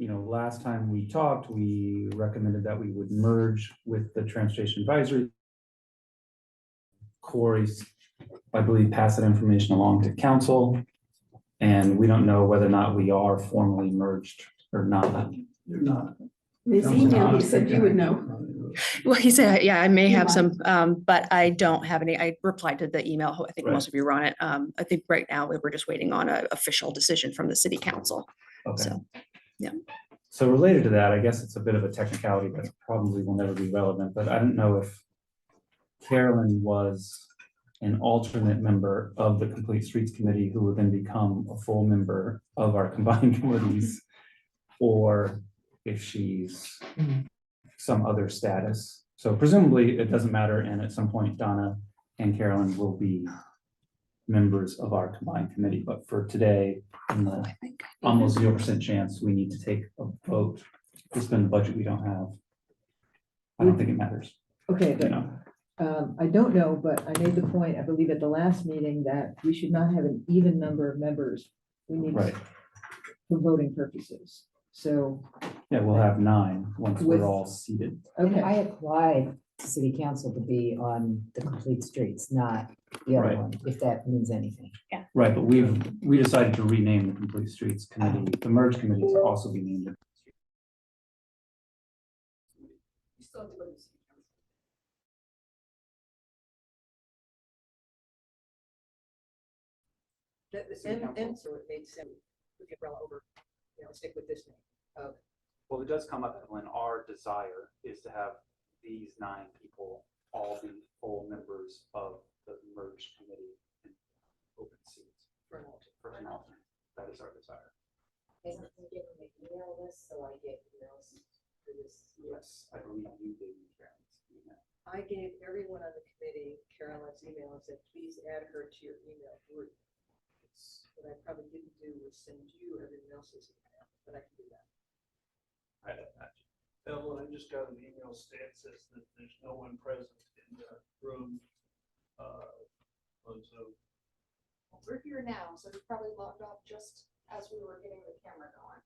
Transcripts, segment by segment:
last time we talked, we recommended that we would merge with the Transportation Advisory. Corey's, I believe, passed that information along to council, and we don't know whether or not we are formally merged or not. You're not. This email, he said you would know. Well, he said, yeah, I may You have might. some, but I don't have any. I replied to the email. I think Right. most of you were on it. I think right now we're just waiting on an official decision from the city council. Okay. So, yeah. So related to that, I guess it's a bit of a technicality that probably will never be relevant, but I don't know if Carolyn was an alternate member of the Complete Streets Committee who would then become a full member of our combined committees, or if she's some other status. So presumably it doesn't matter, and at some point Donna and Carolyn will be members of our combined committee, but for today, in the almost 0% chance we need to take a vote to spend the budget we don't have. I don't think it matters, Okay, you but know. I don't know, but I made the point, I believe at the last meeting, that we should not have an even number of members. We need Right. for voting purposes. So, Yeah, we'll have 9 once With- we're all seated. okay. I applied to city council to be on the Complete Streets, not the other Right. one, if that means anything. Right, but we decided to rename the Complete Streets Committee, the merge committee, to also be named. And so it made sense, put the umbrella over, stick with this name. Well, it does come up when our desire is to have these 9 people all be full members of the merge committee and open seats For an alternate. for an alternate. That is our desire. And you give them an email list, so I get emails for this. Yes, I believe you gave me Karen's email. I gave everyone on the committee Carolyn's email and said, please add her to your email group. What I probably didn't do was send you everyone else's email, but I can do that. Evelyn, I just got an email that says that there's no one present in the room. So Well, we're here now, so we probably logged off just as we were getting the camera going.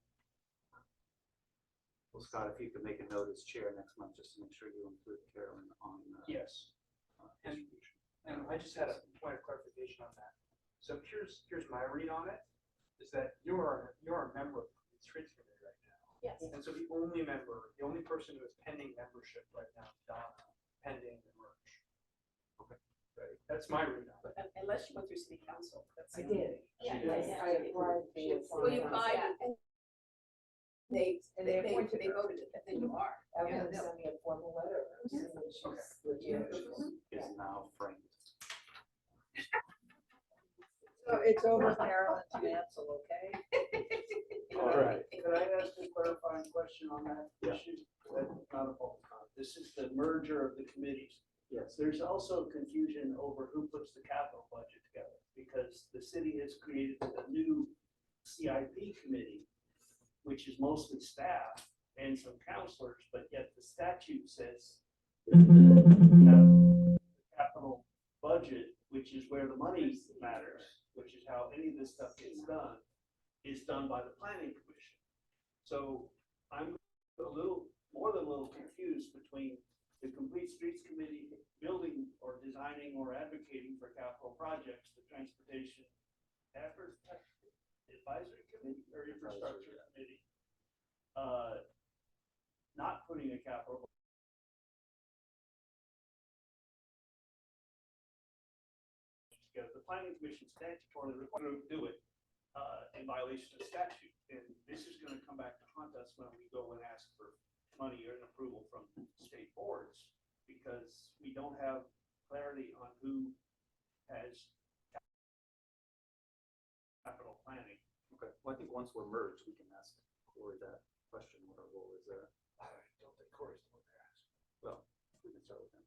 Well, Scott, if you could make a note as chair next month, just to make sure you include Carolyn on. yes, Distribution. and I just had a point of clarification on that. So here's my read on it, is that you're a member of the Streets Committee right now. Yes. And so the only person who is pending membership right now is Donna, pending the merge. Okay. Right, that's my read on it. Unless you went through city council. That's I the only did. thing. Yeah, Yes. yeah, I applied via Well, you phone. applied and they appointed her. voted it, and then you are. Evelyn Yeah, no. sent me a formal letter. saying that she's legit. Is now framed. So it's over Carolyn to cancel, okay? All right, could I ask a clarifying question on that Yeah. issue? That's not a fault. This is the merger of the committees. Yes. There's also confusion over who puts the capital budget together, because the city has created a new CIP committee, which is mostly staff and some counselors, but yet the statute says the capital budget, which is where the money matters, which is how any of this stuff gets done, is done by the planning commission. So I'm a little, more than a little confused between the Complete Streets Committee building or designing or advocating for capital projects, the Transportation Advisory Committee or Infrastructure Committee, not putting a capital together. The planning commission statutorily required to do it in violation of statute, and this is going to come back to haunt us when we go and ask for money or an approval from state boards, because we don't have clarity on who has capital planning. Okay, well, I think once we're merged, we can ask Corey that question, what our role is there. I don't think Corey's the one to ask. Well, we can start with him.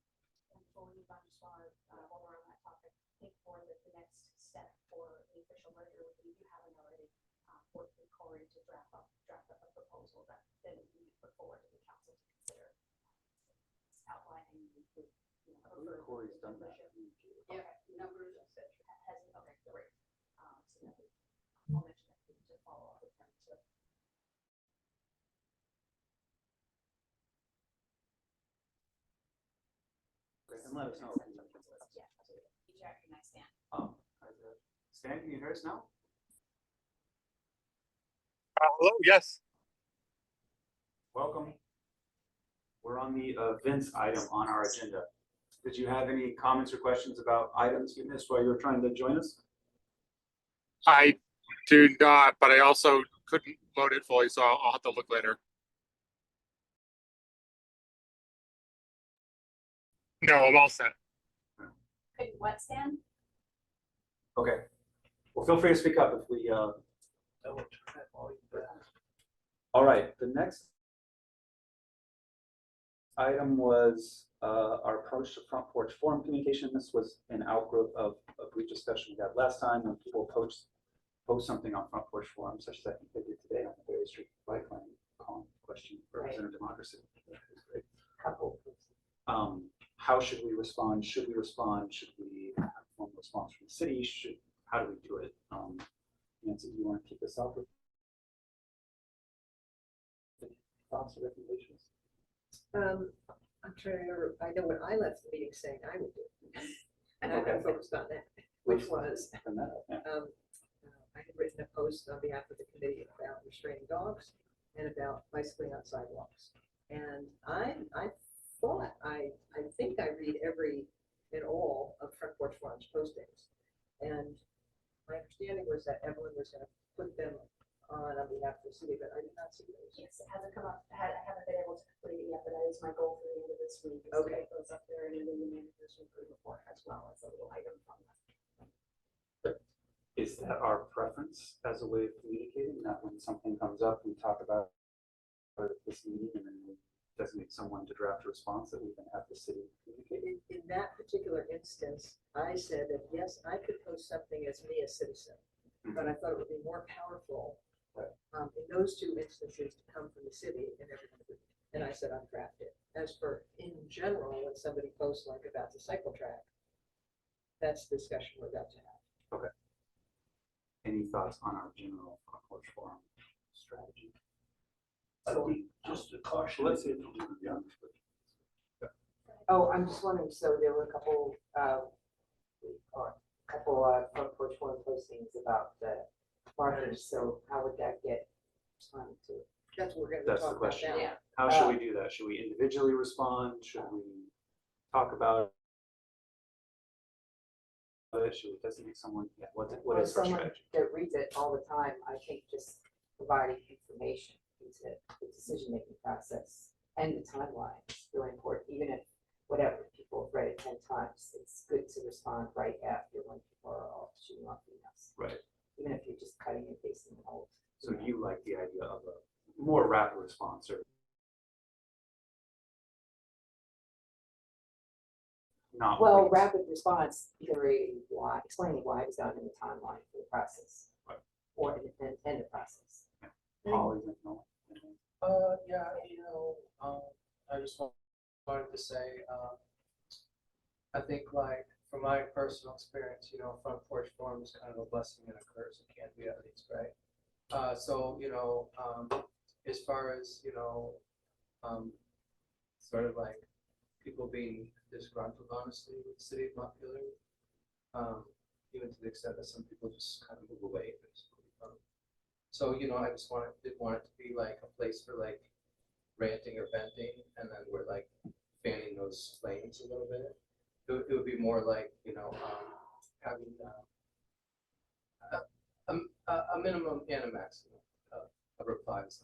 Before we move on, just want to, while we're on that topic, think for the next step for the official merger, if you haven't already worked with Corey to draft up a proposal that then we put forward to the council to consider outlining. I believe Corey's done that. Yeah, numbers, et cetera. Okay, great. So that I'll mention that to follow up with him. and let us know. Yeah, absolutely. You should recognize Stan. Stan, can you hear us now? Hello, yes. Welcome. We're on the events item on our agenda. Did you have any comments or questions about items you missed while you were trying to join us? I do not, but I also couldn't load it fully, so I'll have to look later. No, I'm all set. Couldn't what, Stan? Okay. Well, feel free to speak up if we. All right. The next item was our approach to front porch forum communication. This was an outgrowth of a brief discussion we had last time when people post something on front porch forum, such as I think they did today on the Berry Street bike lane question for representative democracy. Great. Couple. How should we respond? Should we respond? Should we have a formal response from the city? How do we do it? Nancy, do you want to kick this off with thoughts or recommendations? I'm trying to remember, I know what I left the meeting saying I would do. And I Okay. focused on that, which was, Yeah. I had written a post on behalf of the committee about restraining dogs and about bicycling on sidewalks. And I thought, I think I read every and all of Front Porch Forum's postings. And my understanding was that Evelyn was gonna put them on behalf of the city, but I did not see those. Yes, it hasn't come up. I haven't been able to complete it yet, but that is my goal for the end of this week. is to Okay. get those up there and in the manager's report as well as a little item from them. Is that our preference as a way of communicating that when something comes up, we talk about it at this meeting and then we designate someone to draft a response that we can have the city communicate? In that particular instance, I said that, yes, I could post something as me, a citizen, but I thought it would be more powerful in those two instances to come from the city and everybody. And I said, I'll draft it. As for in general, when somebody posts like about the cycle track, that's the discussion we're about to have. Okay. Any thoughts on our general front porch forum strategy? Just a caution. Let's see if Oh, I'm just wondering, so there were a couple front porch forum postings about the markers, so how would that get responded to? That's what we're gonna That's the talk about question. now. Yeah. How should we do that? Should we individually respond? Should we talk about it? Should we designate someone? Yeah, what Well, is our someone strategy? that reads it all the time, I think just providing information into the decision-making process and the timeline is really important, even if whatever, people have read it 10 times, it's good to respond right after when people are all shooting off emails, Right. even if you're just cutting and pasting the whole. So you like the idea of a more rapid response or not? Well, wait. rapid response, explaining why it was done in the timeline for the process. Right. Or in the process. Polly, no? Yeah, I just wanted to say, I think like from my personal experience, front porch forum is kind of a blessing and a curse. It can be at least, right? So, as far as, sort of like people being disgruntled, honestly, with the city of Montpelier, even to the extent that some people just kind of move away. So, I just did want it to be like a place for like ranting or venting, and then we're like fanning those flames a little bit. It would be more like, having a minimum and a maximum of replies.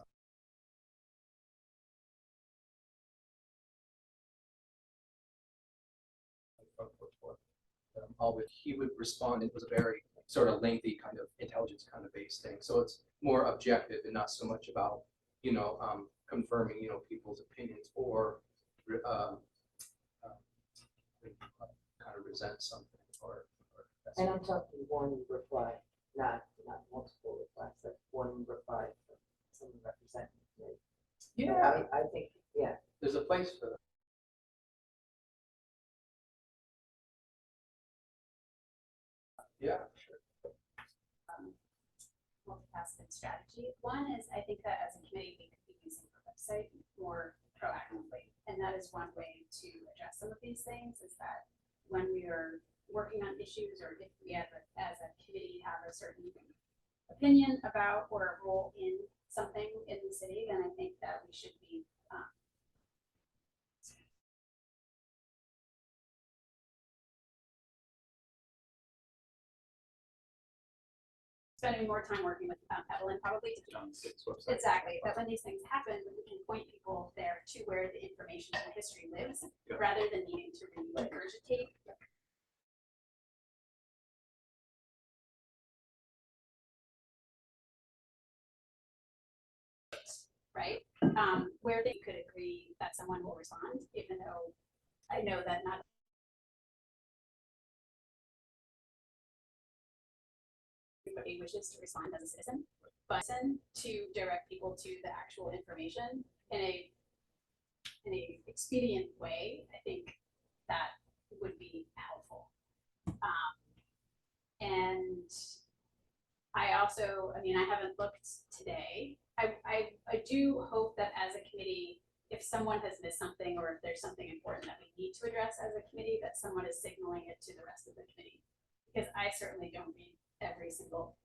Always he would respond. It was a very sort of lengthy kind of intelligence kind of based thing. So it's more objective and not so much about, confirming, people's opinions or kind of resent something or And I'm talking one reply, not multiple replies, but one reply from someone representing me. yeah, I think, yeah. there's a place for that. Yeah, sure. Multifaceted strategy. One is I think that as a committee, we could be using our website more proactively. And that is one way to address some of these things, is that when we are working on issues, or if we as a committee have a certain opinion about or a role in something in the city, then I think that we should be spending more time working with Evelyn probably to On the city's website. exactly, that when these things happen, we can point people there to where the information and history lives, Yeah. rather than needing to regurgitate. Right, where they could agree that someone will respond, even though I know that not everybody wishes to respond as a citizen, but to direct people to the actual information in a expedient way, I think that would be helpful. And I also, I mean, I haven't looked today. I do hope that as a committee, if someone has missed something, or if there's something important that we need to address as a committee, that someone is signaling it to the rest of the committee. Because I certainly don't read every single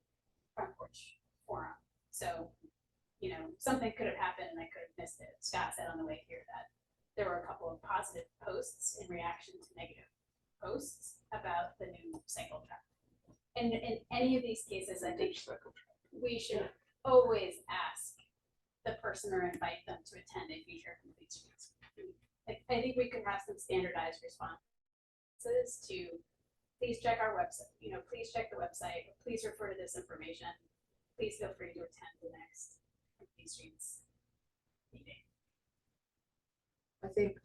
front porch forum. So, you know, something could have happened and I could have missed it. Scott said on the way here that there were a couple of positive posts in reaction to negative posts about the new cycle track. And in any of these cases, I think we should always ask the person or invite them to attend a future Complete Streets. I think we could have some standardized responses to please check our website, you know, please check the website, please refer to this information, please feel free to attend the next Complete Streets meeting. I think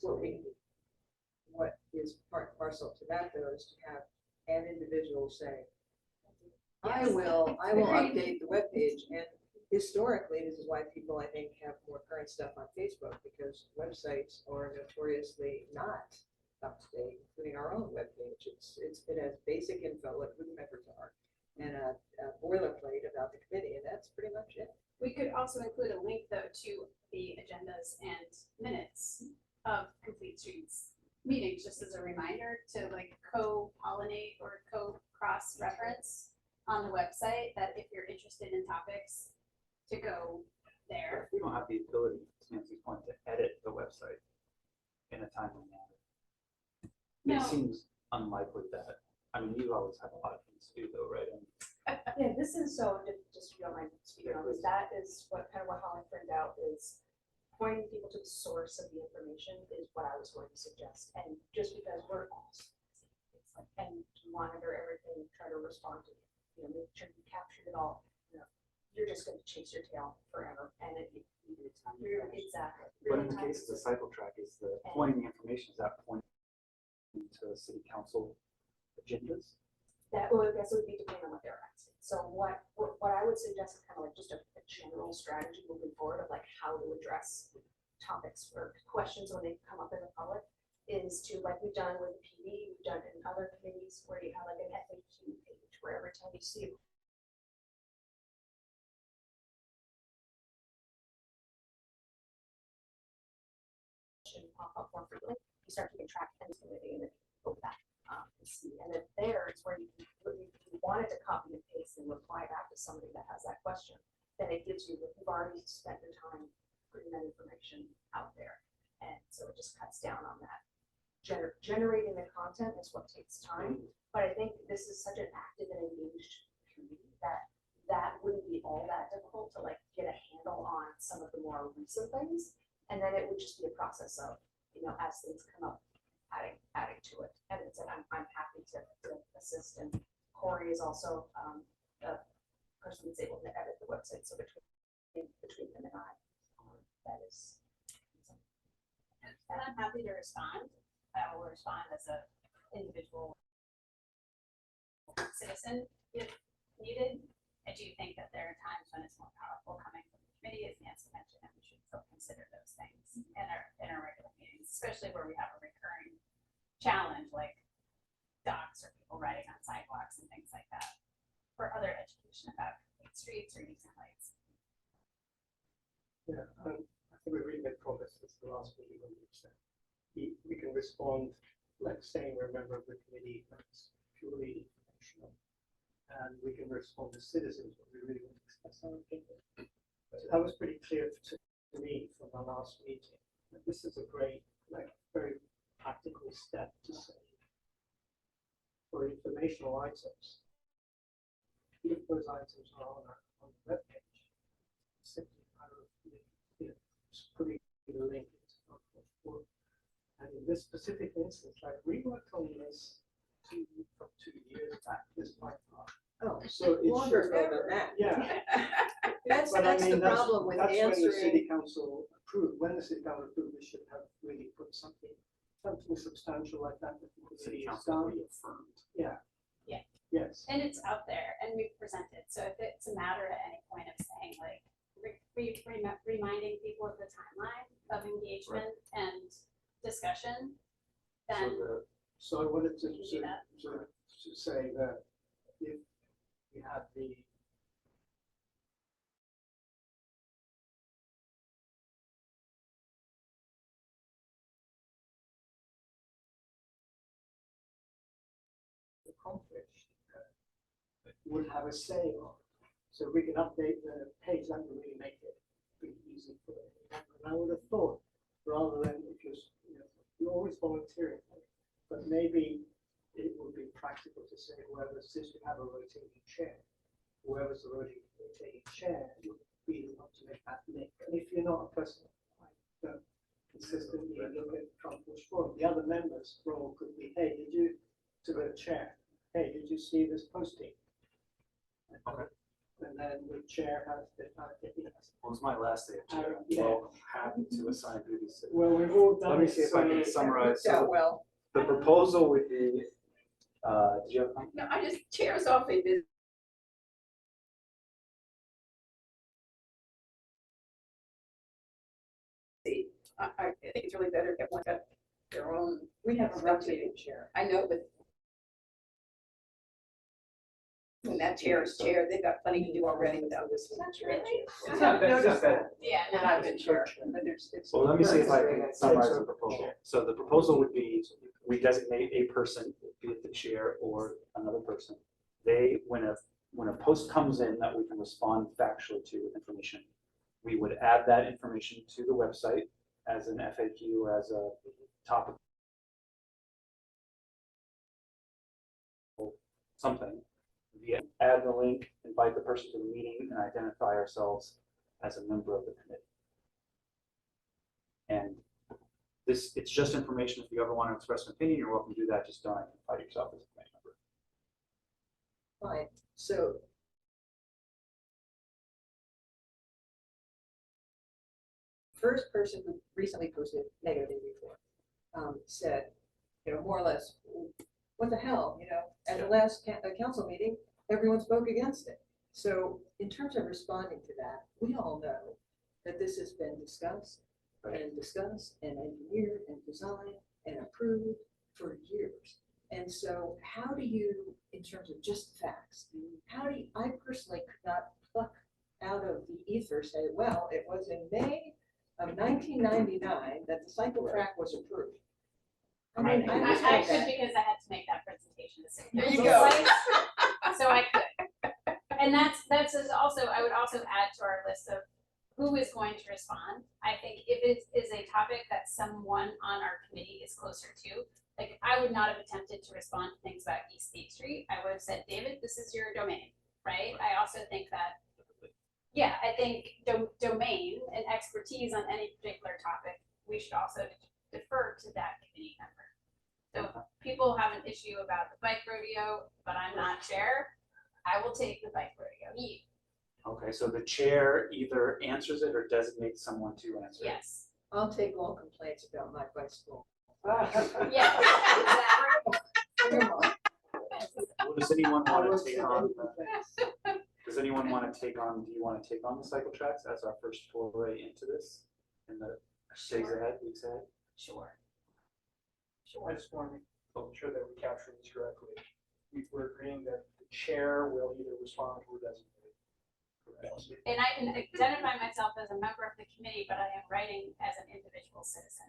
what is part and parcel to that though is to have an individual say, I Yes. will Agreed. update the webpage. And historically, this is why people, I think, have more current stuff on Facebook, because websites are notoriously not up to date, including our own webpage. It has basic info, like who the members are, and a boilerplate about the committee, and that's pretty much it. We could also include a link though to the agendas and minutes of Complete Streets meetings, just as a reminder to like co-pollinate or cross-reference on the website, that if you're interested in topics, to go there. We don't have the ability, to Nancy's point, to edit the website in a timely manner. No. It seems unlikely that, I mean, you always have a lot of things to do though, right? And Yeah, this is so, just if you don't mind speaking on this, that is what kind of what Holly turned out is pointing people to the source of the information is what I was going to suggest. And just because we're also, it's like, and monitor everything, try to respond to it, you know, make sure you captured it all, you know, you're just going to chase your tail forever. And it's exactly. but in the case of the cycle track, is the pointing the information, is that pointing to city council agendas? That, well, I guess it would be depending on what they're asking. So what I would suggest is kind of like just a general strategy moving forward of like how to address topics or questions when they come up in the public, is to, like we've done with the PD, we've done in other committees where you have like an FAQ page where every time you see pop up more frequently, you start keeping track of the committee and then go back and see. And then there is where you wanted to copy and paste and reply back to somebody that has that question, then it gives you, you've already spent your time putting that information out there. And so it just cuts down on that. Generating the content is what takes time. But I think this is such an active and engaged community that wouldn't be all that difficult to like get a handle on some of the more recent things. And then it would just be a process of, you know, as things come up, adding to it. And it's, I'm happy to assist. And Corey is also a person that's able to edit the website. So between him and I, that is. And I'm happy to respond. I will respond as an individual citizen if needed. I do think that there are times when it's more powerful coming from the committee, as Nancy mentioned, and we should still consider those things in our regular meetings, especially where we have a recurring challenge like docs or people riding on sidewalks and things like that, or other education about streets or using lights. Yeah, I think we really made progress since the last meeting when we can respond, like saying we're a member of the committee, that's purely informational. And we can respond to citizens when we really want to express our opinion. So that was pretty clear to me from our last meeting. And this is a great, like, very practical step to say for informational items. If those items are on the webpage, simply kind of, just putting the link into the forum. And in this specific instance, like we worked on this from 2 years back, this might not. Oh, So it's longer ago than that. Yeah. That's, But I that's mean, the problem with that's when the answering. city council approved, when the city council approved, we should have really put something substantial like that. The city council reaffirmed. Yeah. Yeah. Yes. And it's out there and we've presented. So if it's a matter at any point of saying like, reminding people of the timeline of engagement and discussion, then So I wanted to we can do that. say that if we have the accomplished, would have a say on. So we can update the page, that would really make it pretty easy for anyone. And I would have thought, rather than if you're always volunteering, but maybe it would be practical to say whoever, since we have a rotating chair, whoever's the rotating chair would be the one to make that link. And if you're not a person that consistently look at Front Porch Forum, the other members' role could be, hey, did you, to the chair, hey, did you see this posting? Okay. And then the chair has the, Well, it's my last day of chair. I'm Yeah. well happy to assign duties. well, we've all done. Let me it, see if I can so- summarize. Yeah, So well, the proposal would be, did you have a comment? No, I just, chairs often busy. I think it's really better if everyone's got their own. we have a stuff to rotating do. chair. I know, but when that chair is chair, they've got plenty to do already without this. Really? It's not bad, it's just that. Yeah. When I've been chair, but there's, it's. Well, let me see if I can summarize the proposal. So the proposal would be, we designate a person, be it the chair or another person. They, when a post comes in that we can respond factually to with information, we would add that information to the website as an FAQ, as a topic. Something. We add the link, invite the person to the meeting, and identify ourselves as a member of the committee. And this, it's just information. If you ever want to express an opinion, you're welcome to do that. Just don't identify yourself as a committee member. Fine, so. First person who recently posted negatively before, said, more or less, what the hell, at the last council meeting, everyone spoke against it. So in terms of responding to that, we all know that this has been discussed and engineered and designed and approved for years. And so how do you, in terms of just facts, I personally could not pluck out of the ether, say, well, it was in May of 1999 that the cycle track was approved. I mean, I understand could that. because I had to make that presentation. to city There you council. go. So I could. And that's also, I would also add to our list of who is going to respond. I think if it is a topic that someone on our committee is closer to, like I would not have attempted to respond to things about East State Street. I would have said, David, this is your domain, right? I also think that, yeah, I think domain and expertise on any particular topic, we should also defer to that committee member. So if people have an issue about the bike rodeo, but I'm not chair, I will take the bike rodeo heat. Okay, so the chair either answers it or designates someone to answer it. Yes. I'll take all complaints about my bicycle. Yeah, exactly. Well, does anyone want to take on? Does anyone want to take on? Do you want to take on the cycle tracks as our first foray into this? In the days ahead, weeks ahead. Sure. I just want to make sure that we capture this correctly. We're agreeing that the chair will either respond or designate. And I can identify myself as a member of the committee, but I am writing as an individual citizen.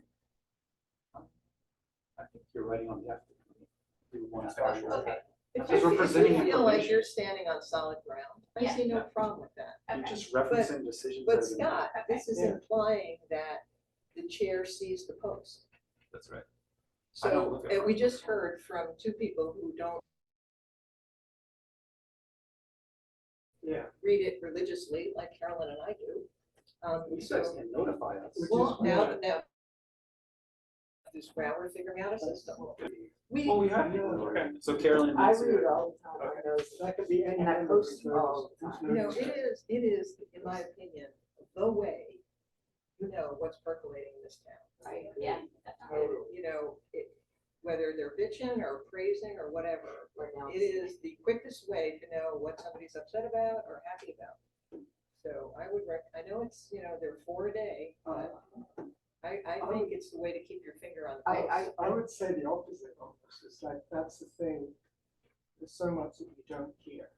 I think you're writing on behalf of the committee. You want to start with Okay. that. If Because we're you presenting feel like information. you're standing on solid ground, I Yeah. see no problem with that. You're Okay. just referencing decisions. But that have been made. Scott, this is Yeah. implying that the chair sees the post. That's right. I don't So, look at and we front just porch. heard from two people who don't Yeah. read it religiously like Carolyn and I do. You guys So, can notify us. well, now, this round, we're figuring out a system. We, Well, we have. Okay. So Carolyn. I needs to- read it all the time, I Okay. know, That could be any. and I member post who's all the noticed. time. you know, it is, in my opinion, the way you know what's percolating in this town. Right. Yeah. And, you know, whether they're bitching or praising or whatever, it is the quickest way to know what somebody's upset about or happy about. So I would I know it's, you know, they're 4 a day, but I think it's the way to keep your finger on the pulse. I would say the opposite almost. It's like, that's the thing. There's so much that you don't hear.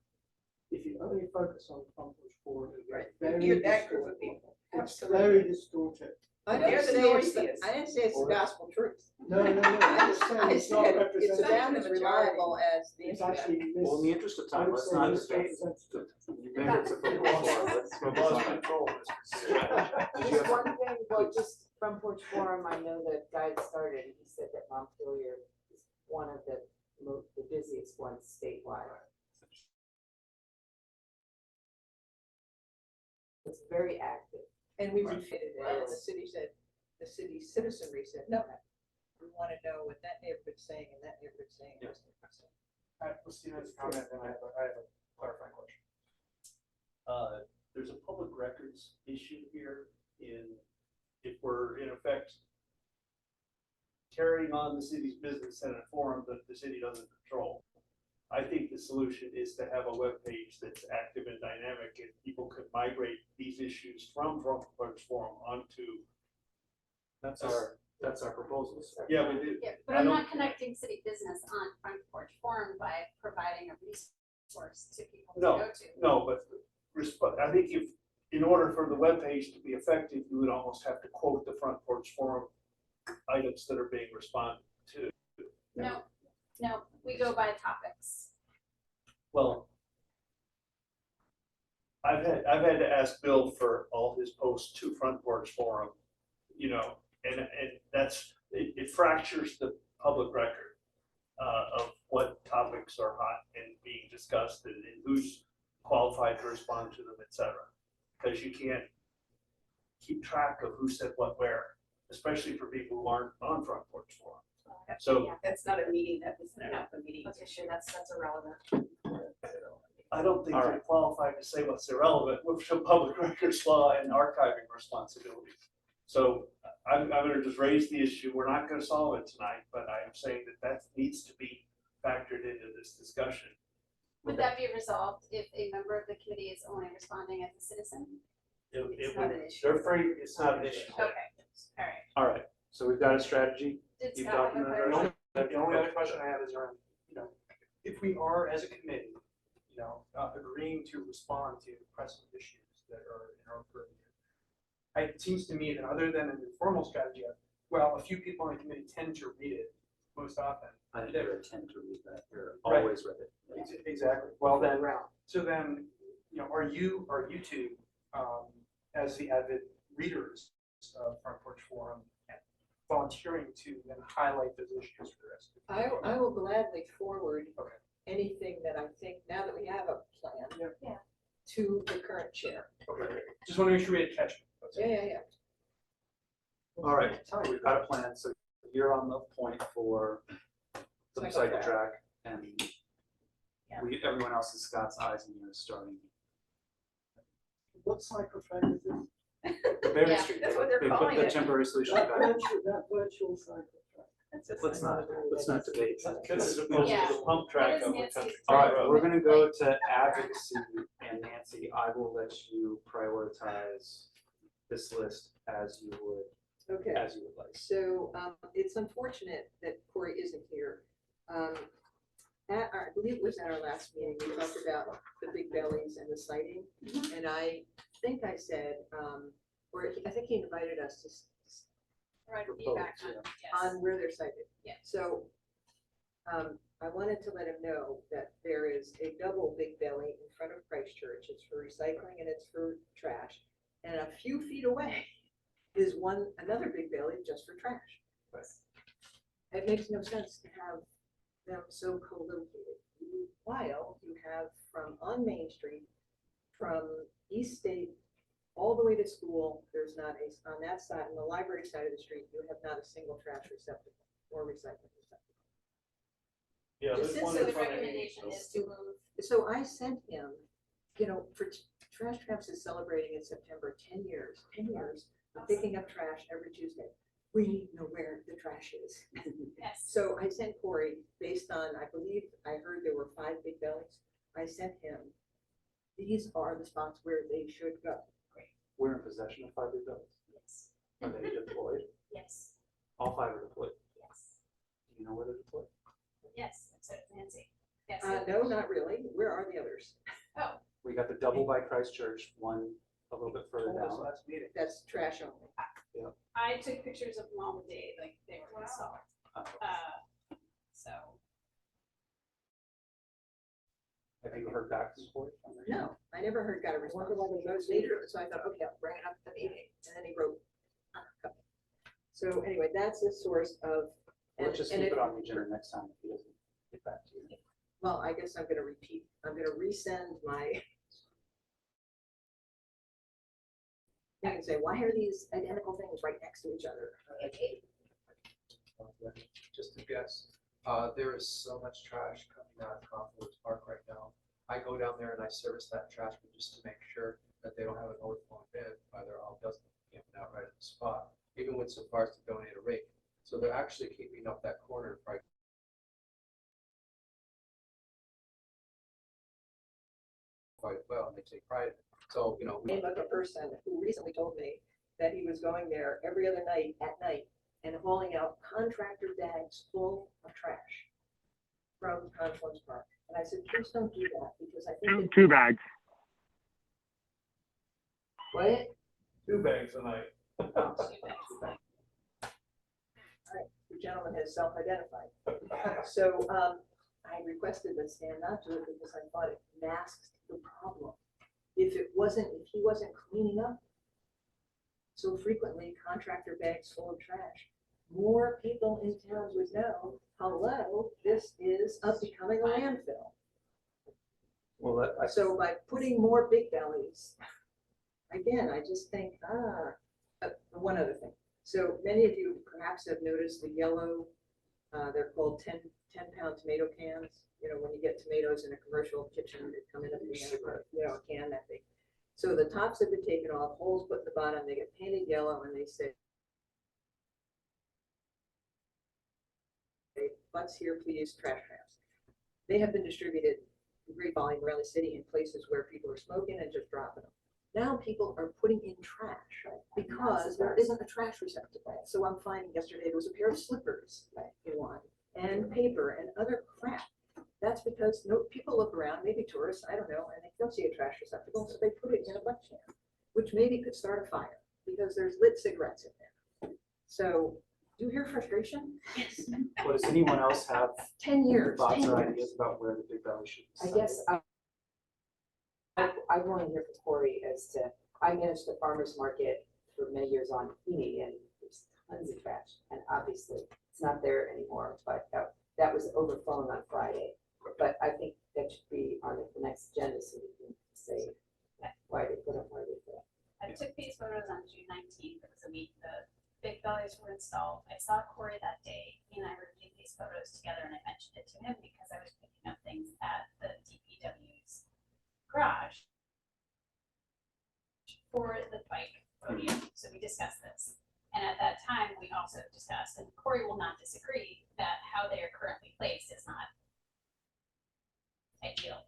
If you only focus on front porch forum, you Right. get very You hear that group of distorted. people. It's Absolutely. very distorted. I They're didn't the say it's noisiest. I didn't say it's the gospel truth. No, I'm just saying I it's not said it's representative. about as reliable as the It's internet. actually Well, in the interest of time, let's not debate the merits of front porch forum. Let's focus on Just one thing, well, just front porch forum, I know that Guy started, he said that Montpelier is one of the busiest ones statewide. It's very active. And we refitted it, and the city citizenry said, no, we want to know what that neighborhood's saying and that neighborhood's saying. and this neighborhood's saying. Let's see this comment, and I have a clarifying question. There's a public records issue here if we're in effect carrying on the city's business in a forum that the city doesn't control. I think the solution is to have a web page that's active and dynamic, and people could migrate these issues from front porch forum onto. That's our proposal. Yeah, but Yeah, but I I'm don't- not connecting city business on Front Porch Forum by providing a resource to people to No, go to. No, but I think in order for the webpage to be effective, you would almost have to quote the front porch forum items that are being responded to. No, we go by topics. Well, I've had to ask Bill for all his posts to front porch forum, you know, and it fractures the public record of what topics are hot and being discussed and who's qualified to respond to them, et cetera. Because you can't keep track of who said what where, especially for people who aren't on front porch forum. So Yeah, that's not a meeting, that was not a meeting. Okay, sure, that's irrelevant. I don't think All they're right. qualified to say what's irrelevant with the public records law and archiving responsibilities. So I'm gonna just raise the issue. We're not gonna solve it tonight, but I'm saying that needs to be factored into this discussion. Would that be resolved if a member of the committee is only responding as a citizen? It's not an issue. They're free, it's not an issue. Okay, all right. All right, so we've got a strategy. Did You've Scott have a documented question? The only other question I have is around, if we are as a committee, agreeing to respond to pressing issues that are in our purview. It seems to me that other than an informal strategy, a few people on the committee tend to read it most often. I never tend to read that. You're Right. always read it. Exactly. Well, then, so then, are you two, as the avid readers of Front Porch Forum, volunteering to then highlight those issues for the rest of the I will gladly forward Okay. anything that I think, now that we have a plan, Yeah. to the current chair. Okay. Just want to make sure we had catch it. That's it. Yeah. All right, we've got a plan, so you're on the point for the cycle track, and everyone else is Scott's eyes and ears starting. What cycle track is this? Berry Yeah, Street, that's what they're they put calling the it. temporary solution That back. virtual cycle track. Let's not debate. This is opposed Yeah. to the pump track What of is a Nancy's country. All right, time? we're gonna go to advocacy, and Nancy, I will let you prioritize this list as you would Okay. as you would like. So it's unfortunate that Corey isn't here. I believe it was at our last meeting, we talked about the big bellies and the sighting. And I think I said, I think he invited us to Right, Propose, feedback on, yeah. yes. on where they're sited. Yeah. So, I wanted to let him know that there is a double big belly in front of Christ Church. It's for recycling and it's for trash. And a few feet away is another big belly just for trash. It makes no sense to have them so co-located. While you have on Main Street, from East State all the way to school, there's not on that side, on the library side of the street, you have not a single trash receptacle or recycling receptacle. Yeah, Just there's one So in the front of recommendation is to move, So I sent him, for Trash Traps is celebrating in September 10 years of picking up trash every Tuesday. We need to know where the trash is. yes, So I sent Corey, based on, I believe, I heard there were 5 big bellies. I sent him, these are the spots where they should go. We're in possession of 5 big bellies. yes, Are they deployed? yes, All 5 are deployed. yes, Do you know where they're deployed? yes, so Nancy, yes. No, not really. Where are the others? Oh, We got the double by Christ Church, one a little bit further Told us down. last meeting. That's trash only. I took pictures of them all the day, like they were installed, so. Have you heard back from Corey? No, I never got a response. So I thought, okay, I'll bring it up at the meeting. And then he wrote. So anyway, that's the source of. Let's just keep it on the agenda next time if he doesn't get back to you. Well, I guess I'm gonna repeat, I'm gonna resend my. I can say, why are these identical things right next to each other? Just to guess, there is so much trash coming out of Confluence Park right now. I go down there and I service that trash bin just to make sure that they don't have an overflowing bin, by they're all dust camping out right at the spot, even went so far as to donate a rake. So they're actually keeping up that corner right quite well, and they take pride in it. So, Name of a person who recently told me that he was going there every other night at night and hauling out contractor bags full of trash from Confluence Park. And I said, please don't do that because I think. Two bags. What? 2 bags a night. All right, the gentleman has self-identified. So I requested that Stan not do it because I thought it masked the problem. If he wasn't cleaning up so frequently contractor bags full of trash, more people in town would know, hello, this is becoming a landfill. Well, So by putting more big bellies, again, I just think, one other thing. So many of you perhaps have noticed the yellow, they're called 10-pound tomato cans. You know, when you get tomatoes in a commercial kitchen, they come in a can that big. So the tops have been taken off, holes put in the bottom, they get painted yellow, and they say, "Butts here, please, trash traps." They have been distributed in great volume around the city in places where people are smoking and just dropping them. Now people are putting in trash because there isn't a trash receptacle. So I'm finding yesterday there was a pair of slippers in one, and paper and other crap. That's because people look around, maybe tourists, I don't know, and they don't see a trash receptacle, so they put it in a butt can, which maybe could start a fire because there's lit cigarettes in there. So do you hear frustration? Yes. Well, does anyone else have 10 years. thoughts 10 or years. ideas about where the big belly should be? I guess I want to hear from Corey as to, I managed the farmer's market for many years on Heaney, and there's tons of trash, and obviously it's not there anymore, but that was overflowing on Friday. But I think that should be on the next agenda so we can say why they put them where they put them. I took these photos on June 19th. It was a week the big bellies were installed. I saw Corey that day. He and I reviewed these photos together, and I mentioned it to him because I was picking up things at the DPW's garage for the bike rodeo. So we discussed this. And at that time, we also discussed, and Corey will not disagree, that how they are currently placed is not ideal.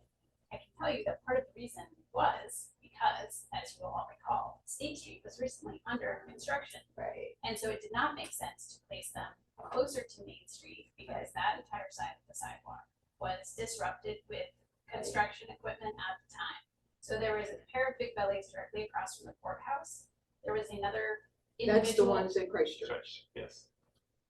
I can tell you that part of the reason was because, as you will all recall, State Street was recently under construction. Right. And so it did not make sense to place them closer to Main Street because that entire side of the sidewalk was disrupted with construction equipment at the time. So there was a pair of Big Bellies directly across from the courthouse. There was another That's the individual. ones in Christchurch. Yes.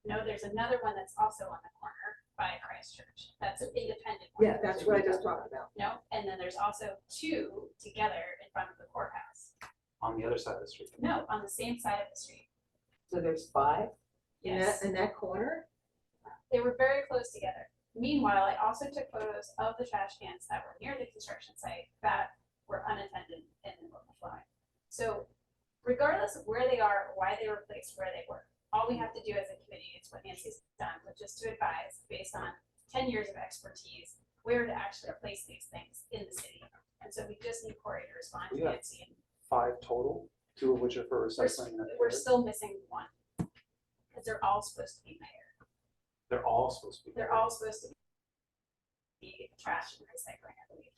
No, there's another one that's also on the corner by Christchurch. That's an independent one. Yeah, that's what I just talked about. No, and then there's also two together in front of the courthouse. On the other side of the street. No, on the same side of the street. So there's 5? Yes, In that corner? they were very close together. Meanwhile, I also took photos of the trash cans that were near the construction site that were unattended and overflowing. So regardless of where they are, or why they were placed where they were, all we have to do as a committee is what Nancy's done, which is to advise based on 10 years of expertise, where to actually place these things in the city. And so we just need Corey to respond to We have Nancy. And 5 total, 2 of which are for recycling. and a we're third. still missing one, because they're all supposed to be paired. They're all supposed to be. They're all supposed to be trash and recycling, I believe.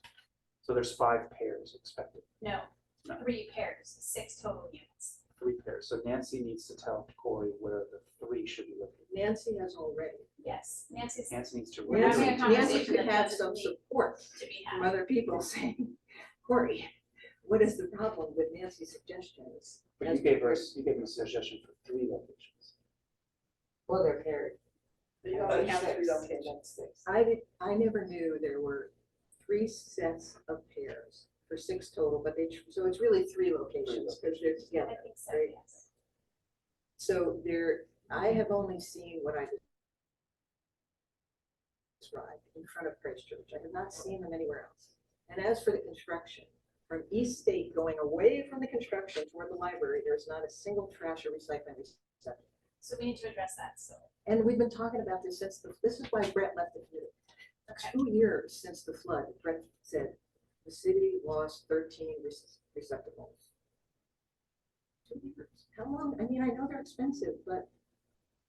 So there's 5 pairs expected, No, No. 3 pairs, 6 total units. 3 pairs. So Nancy needs to tell Corey where the 3 should be located. Nancy has already. Yes, Nancy's Nancy needs to. We're having a Nancy conversation could that have doesn't some need support to be from had. other people saying, Corey, what is the problem with Nancy's suggestions? But you gave us, you gave him a suggestion for 3 locations. Well, they're paired. You Oh, only that's have 6. 3 Okay, that's 6. I never knew there were 3 sets of pairs for 6 total, but so it's really 3 locations because they're I together. think so, right? yes. So I have only seen what I described in front of Christchurch. I have not seen them anywhere else. And as for the construction, from East State going away from the construction toward the library, there's not a single trash or recycling receptacle. So we need to address that, so, And we've been talking about this this is why Brett left the committee. okay. 2 years since the flood, Brett said, the city lost 13 receptacles. 2 years. How long? I mean, I know they're expensive, but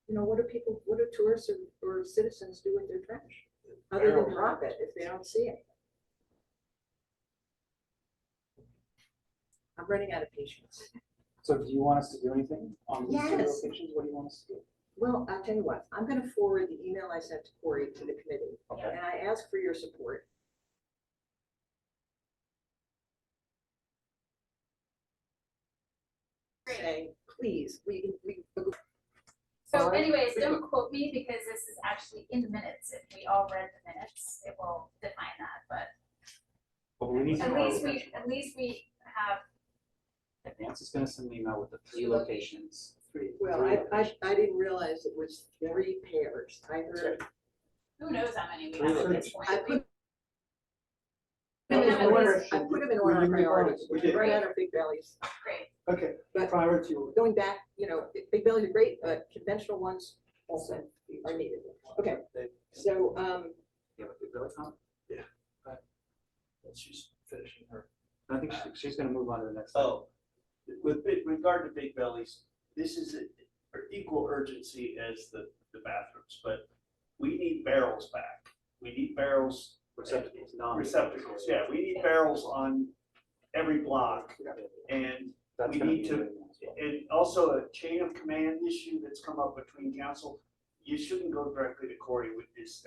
you know, what do tourists or citizens do with their trash? Other than drop it if they don't see it. I'm running out of patience. So do you want us to do anything on these 3 Yes. locations? What do you want us to do? Well, I'll tell you what, I'm gonna forward the email I sent to Corey to the committee, Okay. and I ask for your support. Saying, please, we. So anyways, don't quote me because this is actually in the minutes. If we all read the minutes, it will define that, but Well, we need to at know. least we have, Nancy's gonna send an email with the 3 locations. Well, Three I locations. didn't realize it was 3 pairs. I heard. who knows how many we Three have at this locations. point. I put We them in have at order, least- I put them in order of priorities. We did. Right out of Big Bellies. Great. Okay, But prior to, going back, you know, Big Bellies are great, but conventional ones also are needed. Okay, so, Yeah, but the Billy comment? She's finishing her. I think she's gonna move on to the next. slide. Oh, with regard to Big Bellies, this is equal urgency as the bathrooms, but we need barrels back. We need barrels. Receptacles, Receptacles, yeah, we need barrels on every block, and That's we gonna need be to- a big one as well. and also a chain of command issue that's come up between council. You shouldn't go directly to Corey with this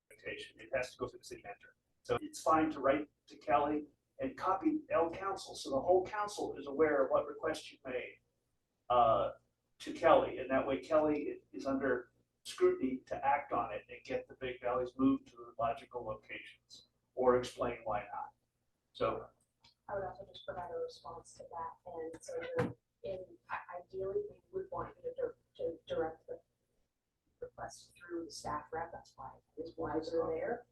expectation. It has to go through the city manager. So it's fine to write to Kelly and copy L council, so the whole council is aware of what request you made to Kelly, and that way Kelly is under scrutiny to act on it and get the Big Valleys moved to the logical locations, or explain why not. So I would also just provide a response to that, and so ideally, we would want you to direct the request through the staff rep, that's why they're there.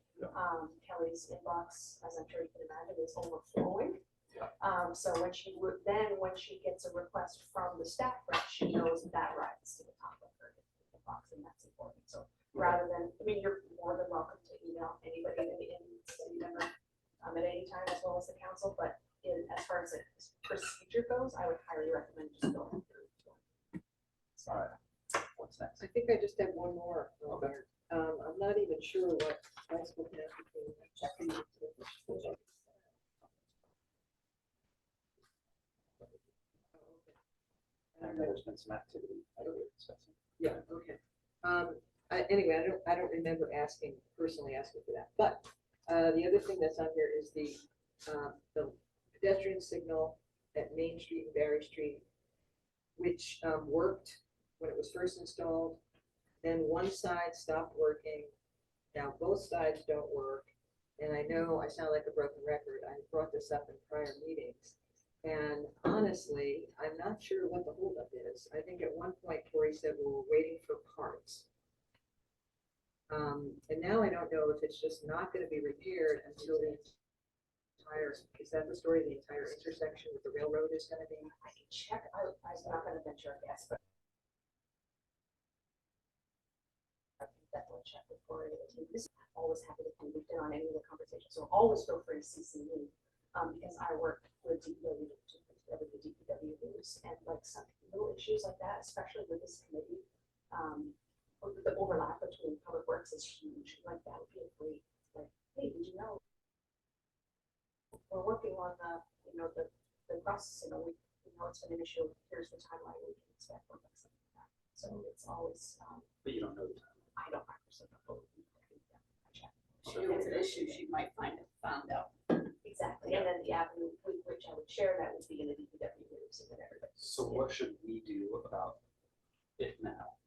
Kelly's inbox, as I'm sure you can imagine, is overflowing. So when she gets a request from the staff rep, she knows that rises to the top of her inbox, and that's important. So rather than, I mean, you're more than welcome to email anybody in city member at any time, as well as the council, but as far as the procedure goes, I would highly recommend just going through. All right. What's next? I think I just have one more. Okay. I'm not even sure what high school has between. I know there's been some activity. I don't know, discussing. Yeah, okay. Anyway, I don't remember personally asking for that, but, the other thing that's on here is the pedestrian signal at Main Street and Berry Street, which, worked when it was first installed, then one side stopped working, now both sides don't work, and I know I sound like a broken record, I brought this up in prior meetings, and honestly, I'm not sure what the holdup is. I think at one point Tori said we were waiting for parts. And now I don't know if it's just not gonna be repaired until the entire, is that the story, the entire intersection with the railroad is gonna be? I can check, I'm not gonna venture a guess, but I can definitely check with Cory and the team. This is always happy to come in on any of the conversations, so always feel free to CC me, because I work with DPW, with the DPW news, and like some little issues like that, especially with this committee, the overlap between public works is huge, like that would be a great, like, hey, did you know? We're working on the process, we know it's been an issue, here's the timeline we can expect from us. So it's always, But you don't know the time. I don't represent the whole. She knew it was an issue, she might found out. Exactly, and then the avenue with which I would share that would be in the DPW news and then everybody. So what should we do about it now?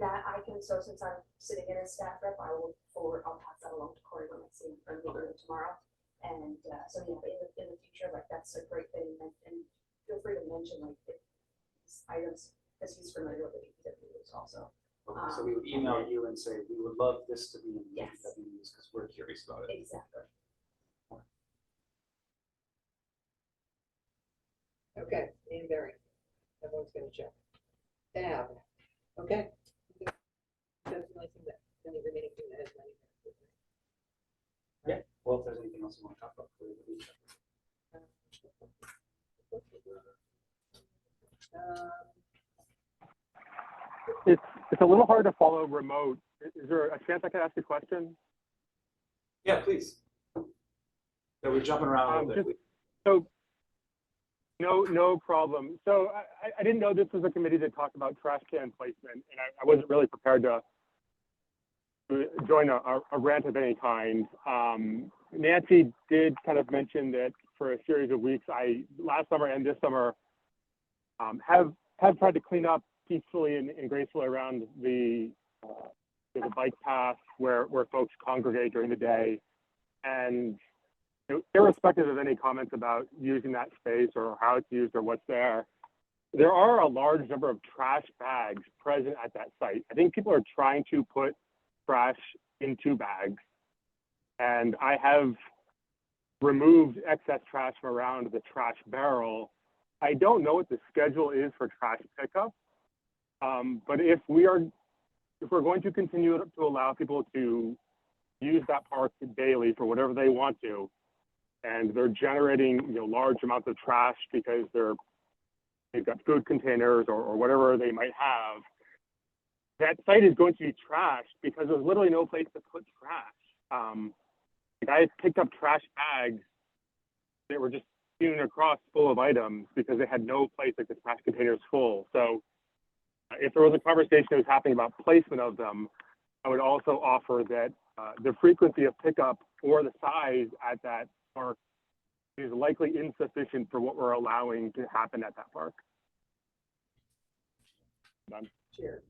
That I can, so since I'm sitting in as staff rep, I'll pass that along to Cory when I see him for meeting tomorrow. And so yeah, in the future, like that's a great thing, and feel free to mention like these items, because he's familiar with the DPW news also. Okay, so we would email you and say, we would love this to be in the Yes. DPW news because we're curious about it. Exactly. Okay, and Barry, everyone's gonna check. Tab, okay. That's the only thing that, the only remaining thing that has money. Yeah, well, if there's anything else you want to talk about. Please. It's a little hard to follow remote. Is there a chance I could ask a question? Yeah, please. So we're jumping around a little bit. So, no problem. So I didn't know this was a committee that talked about trash can placement, and I wasn't really prepared to join a rant of any kind. Nancy did kind of mention that for a series of weeks, last summer and this summer, have tried to clean up peacefully and gracefully around the bike path where folks congregate during the day. And irrespective of any comments about using that space or how it's used or what's there are a large number of trash bags present at that site. I think people are trying to put trash into bags, and I have removed excess trash from around the trash barrel. I don't know what the schedule is for trash pickup, but if we're going to continue to allow people to use that park daily for whatever they want to, and they're generating large amounts of trash because they've got food containers or whatever they might have, that site is going to be trashed because there's literally no place to put trash. The guys picked up trash bags that were just strewn across full of items because they had no place, like the trash containers full. So if there was a conversation that was happening about placement of them, I would also offer that the frequency of pickup or the size at that park is likely insufficient for what we're allowing to happen at that park. Done. Chair,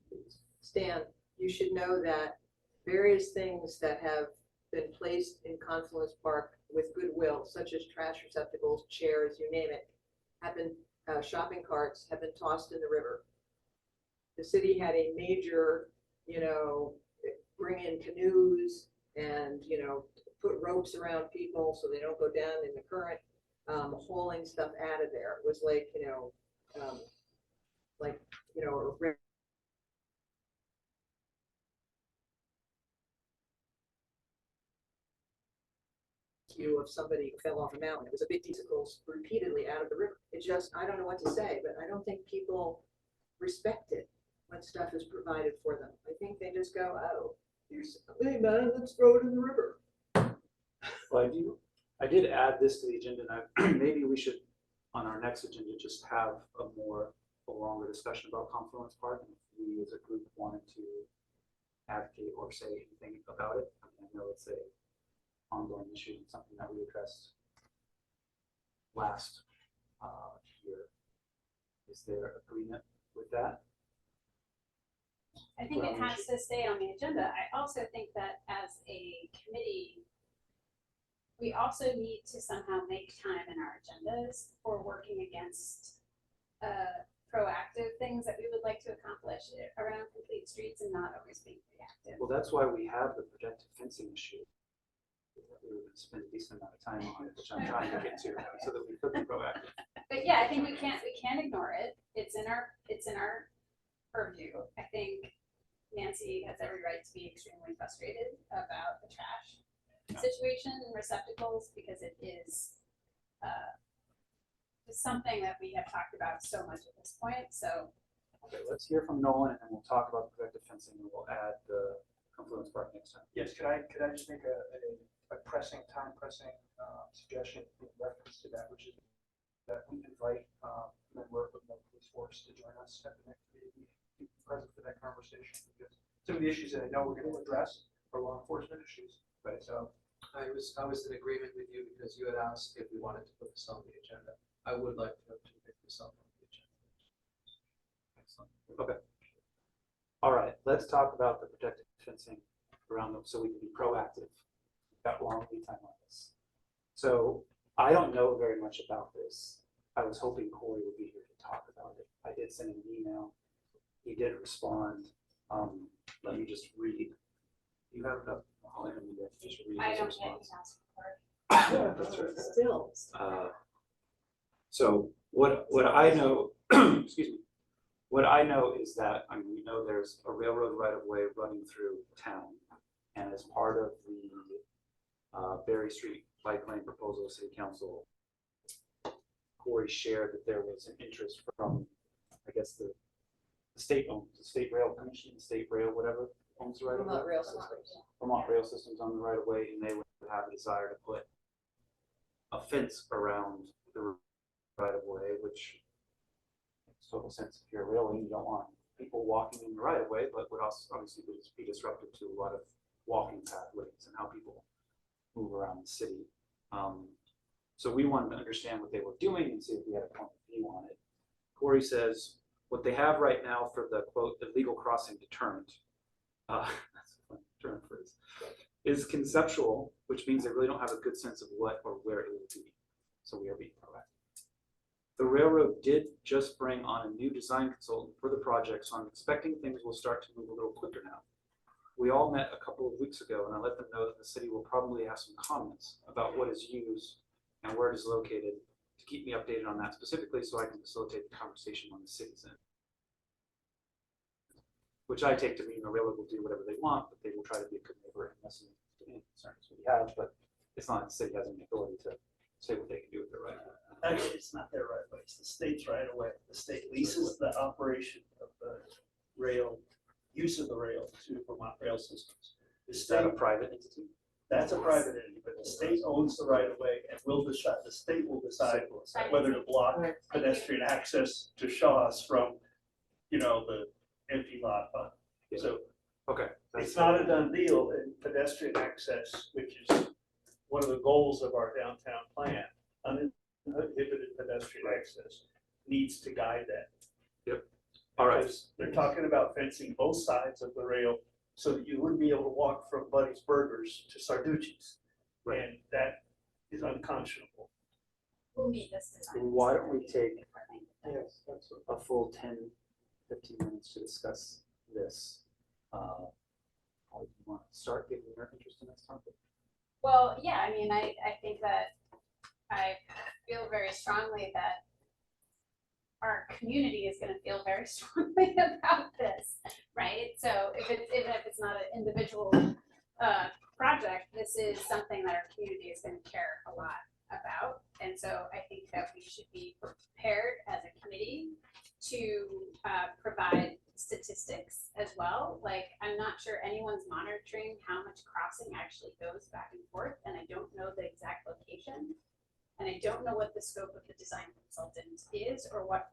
Stan, you should know that various things that have been placed in Confluence Park with goodwill, such as trash receptacles, chairs, you name it, have been, shopping carts have been tossed in the river. The city had a major, bring in canoes and, put ropes around people so they don't go down in the current, hauling stuff out of there. It was like, a rescue of somebody who fell off a mountain. It was a big vesicles repeatedly out of the river. It just, I don't know what to say, but I don't think people respect it when stuff is provided for them. I think they just go, oh, here's, hey man, let's throw it in the river. Well, I did add this to the agenda, and maybe we should, on our next agenda, just have a longer discussion about Confluence Park. And if we as a group wanted to advocate or say anything about it. I mean, I know it's a ongoing issue and something that we addressed last year. Is there agreement with that? I think it has to stay on the agenda. I also think that as a committee, we also need to somehow make time in our agendas for working against proactive things that we would like to accomplish around complete streets and not always being reactive. Well, that's why we have the protective fencing issue. That we would spend a decent amount of time on it, which I'm trying to get to, so that we could be proactive. But yeah, I think we can't ignore it. It's in our purview. I think Nancy has every right to be extremely frustrated about the trash situation and receptacles, because it is something that we have talked about so much at this point. So Okay, let's hear from Nolan, and then we'll talk about the protective fencing, and we'll add the confluence park next time. Yes, could I just make a time pressing suggestion in reference to that, which is that we invite a member of the police force to join us at the next meeting, be present for that conversation, because some of the issues that I know we're going to address are law enforcement issues. Right. So I was in agreement with you because you had asked if we wanted to put this on the agenda. I would like to pick this up on the agenda. Excellent. Okay. All right, let's talk about the protective fencing around them so we can be proactive. We've got long lead time on this. So I don't know very much about this. I was hoping Corey would be here to talk about it. I did send him an email. He did respond. Let me just read. You have the. Just read I his don't response. get That's right. Still. So what I know, excuse me, what I know is that, I mean, we know there's a railroad right of way running through town, and as part of the Berry Street bike lane proposal, City Council, Corey shared that there was an interest from, I guess, the state rail commission, the state rail, whatever, owns the right of way. Vermont Rail Systems. Vermont Rail Systems on the right of way, and they would have a desire to put a fence around the right of way, which makes total sense. If you're railing, you don't want people walking in the right of way, but would also obviously be disruptive to a lot of walking pathways and how people move around the city. So we wanted to understand what they were doing and see if we had a point of view on it. Corey says what they have right now for the quote illegal crossing deterrent, that's a fun term phrase, is conceptual, which means they really don't have a good sense of what or where it will be. So we are being proactive. The railroad did just bring on a new design consultant for the project, so I'm expecting things will start to move a little quicker now. We all met a couple of weeks ago, and I let them know that the city will probably have some comments about what is used and where it is located to keep me updated on that specifically so I can facilitate the conversation on the city's end. Which I take to mean the railroad will do whatever they want, but they will try to be a good neighbor and listen to any concerns we have, but it's not the city has any authority to say what they can do with their right. Actually, it's not their right of way, it's the state's right of way. The state leases the operation of the rail, use of the rail to Vermont Rail Systems. The Is that a state, private entity? that's a private entity, but the state owns the right of way and will decide, the state will decide whether to block pedestrian access to Shaw's from, the empty lot. Yeah. So Okay. it's not a done deal, and pedestrian access, which is one of the goals of our downtown plan, uninhibited pedestrian access, needs to guide that. Yep. All right. Because they're talking about fencing both sides of the rail so that you wouldn't be able to walk from Buddy's Burgers to Sarducci's. Right. And that is unconscionable. We'll meet this design. Why don't we take Yes, that's what. a full 10, 15 minutes to discuss this? Do you want to start giving your interest in this topic? Well, yeah, I mean, I think that I feel very strongly that our community is going to feel very strongly about this, right? So even if it's not an individual project, this is something that our community is going to care a lot about. And so I think that we should be prepared as a committee to provide statistics as well. Like, I'm not sure anyone's monitoring how much crossing actually goes back and forth, and I don't know the exact location, and I don't know what the scope of the design consultant is or what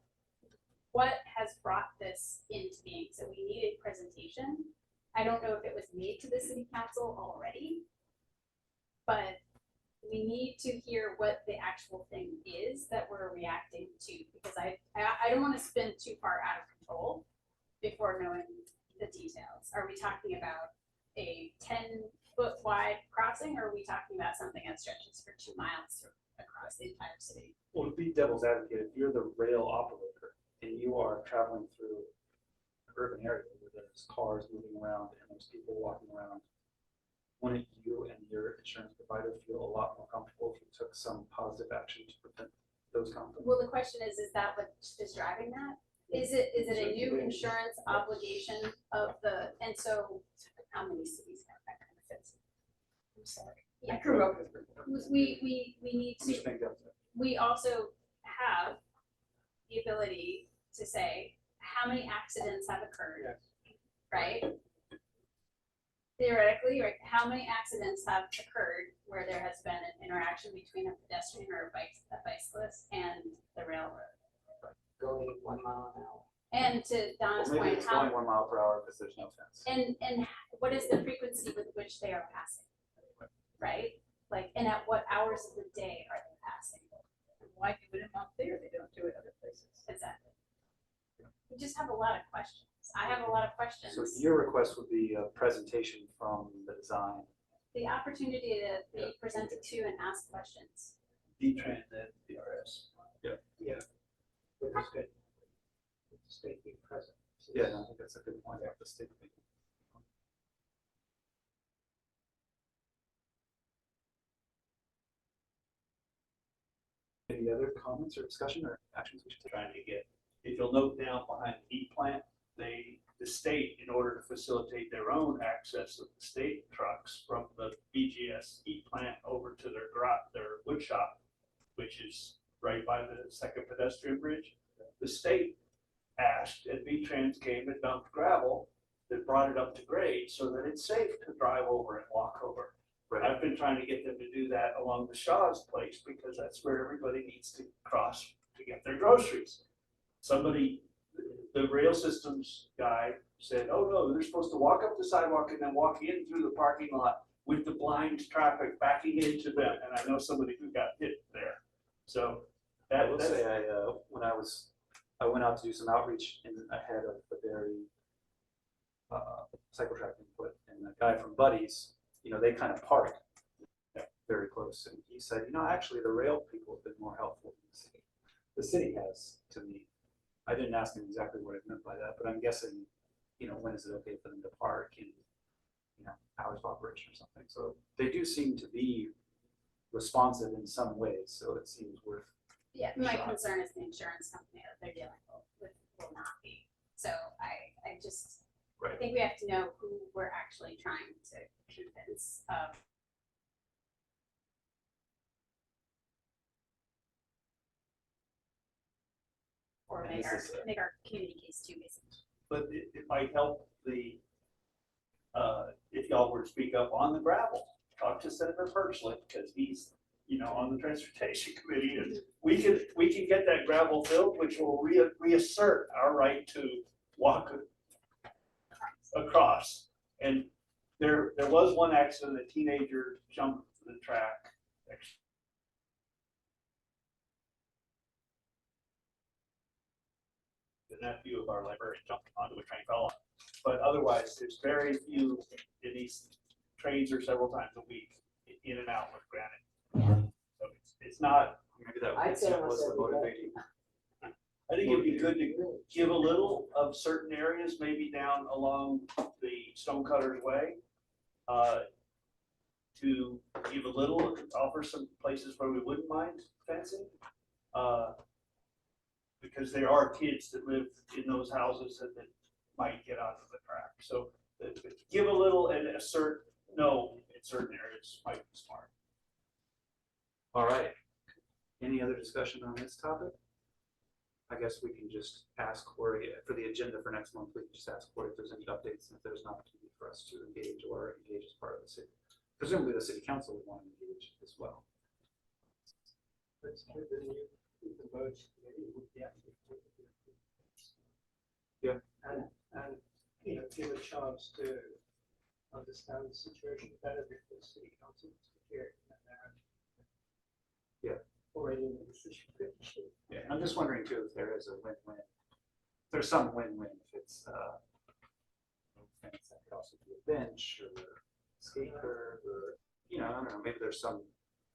has brought this into being. So we need a presentation I don't know if it was made to the city council already, but we need to hear what the actual thing is that we're reacting to, because I don't want to spin too far out of control before knowing the details. Are we talking about a 10-foot wide crossing, or are we talking about something that stretches for 2 miles across the entire city? Well, to be devil's advocate, if you're the rail operator and you are traveling through an urban area where there's cars moving around and there's people walking around, wouldn't you and your insurance provider feel a lot more comfortable if you took some positive action to prevent those conflicts? Well, the question is that what is driving that? Is it a new insurance obligation of the, and so how many cities have that kind of fence? I'm sorry. Yeah, I grew up with. we need I'm just to, thinking of that. we also have the ability to say how many accidents have occurred, right? Theoretically, right, how many accidents have occurred where there has been an interaction between a pedestrian or a bicyclist and the railroad? Going 1 mile an hour. And to Don's Well, maybe point, it's how, going 1 mile per hour because there's no fence. and what is the frequency with which they are passing? Right? Like, and at what hours of the day are they passing? Why do it up there? They don't do it other places. Exactly. We just have a lot of questions. I have a lot of questions. So your request would be a presentation from the design. The opportunity to be presented to and ask questions. D-Tran and DRS. With the state, with the state being present. Yeah, no, I think that's a good point. The state thing. Any other comments or discussion or actions we should take? Trying to get, if you'll note down behind the heat plant, the state, in order to facilitate their own access of the state trucks from the BGS heat plant over to their garage, their wood shop, which is right by the second pedestrian bridge, the state asked, and V-Trans came and dumped gravel that brought it up to grade so that it's safe to drive over and walk over. Right. I've been trying to get them to do that along the Shaw's place because that's where everybody needs to cross to get their groceries. Somebody, the rail systems guy said, oh no, they're supposed to walk up the sidewalk and then walk in through the parking lot with the blind traffic backing into them. And I know somebody who got hit there. So I will say, when I went out to do some outreach ahead of the Berry cycle track input, and the guy from Buddy's, they kind of park very close, and he said, actually the rail people have been more helpful than the city. The city has to me. I didn't ask him exactly what I meant by that, but I'm guessing, when is it okay for them to park in, hours of operation or something. So they do seem to be responsive in some ways, so it seems worth. Yeah, my concern is the insurance company that they're dealing with will not be. So I just, I think we have to know who we're actually trying to convince of. Or make our community case too, basically. but it might help if y'all were to speak up on the gravel, talk to Senator Perchlik, because he's, on the transportation committee, and we can get that gravel filled, which will reassert our right to walk across. And there was one accident, a teenager jumped the track. The nephew of our librarian jumped onto a train, fell on. But otherwise, there's very few, and these trains are several times a week, in and out with granite. So it's not. Maybe that I'd say was the almost every day. motivating. I think it'd be good to give a little of certain areas, maybe down along the Stonecutters Way. To give a little, offer some places where we wouldn't mind fencing. Because there are kids that live in those houses that might get onto the track. So give a little and assert no in certain areas might be smart. All right. Any other discussion on this topic? I guess we can just ask Corey for the agenda for next month. We can just ask Corey if there's any updates and if there's an opportunity for us to engage as part of the city. Presumably the city council would want to engage as well. Let's give the votes committee would be active. Yeah. And give a chance to understand the situation better before city council is here. Yeah. Already in the decision. Yeah, and I'm just wondering too, if there is a win-win. There's some win-win if it's, fence that could also be a bench or skate curb or, you know, I don't know, maybe there's some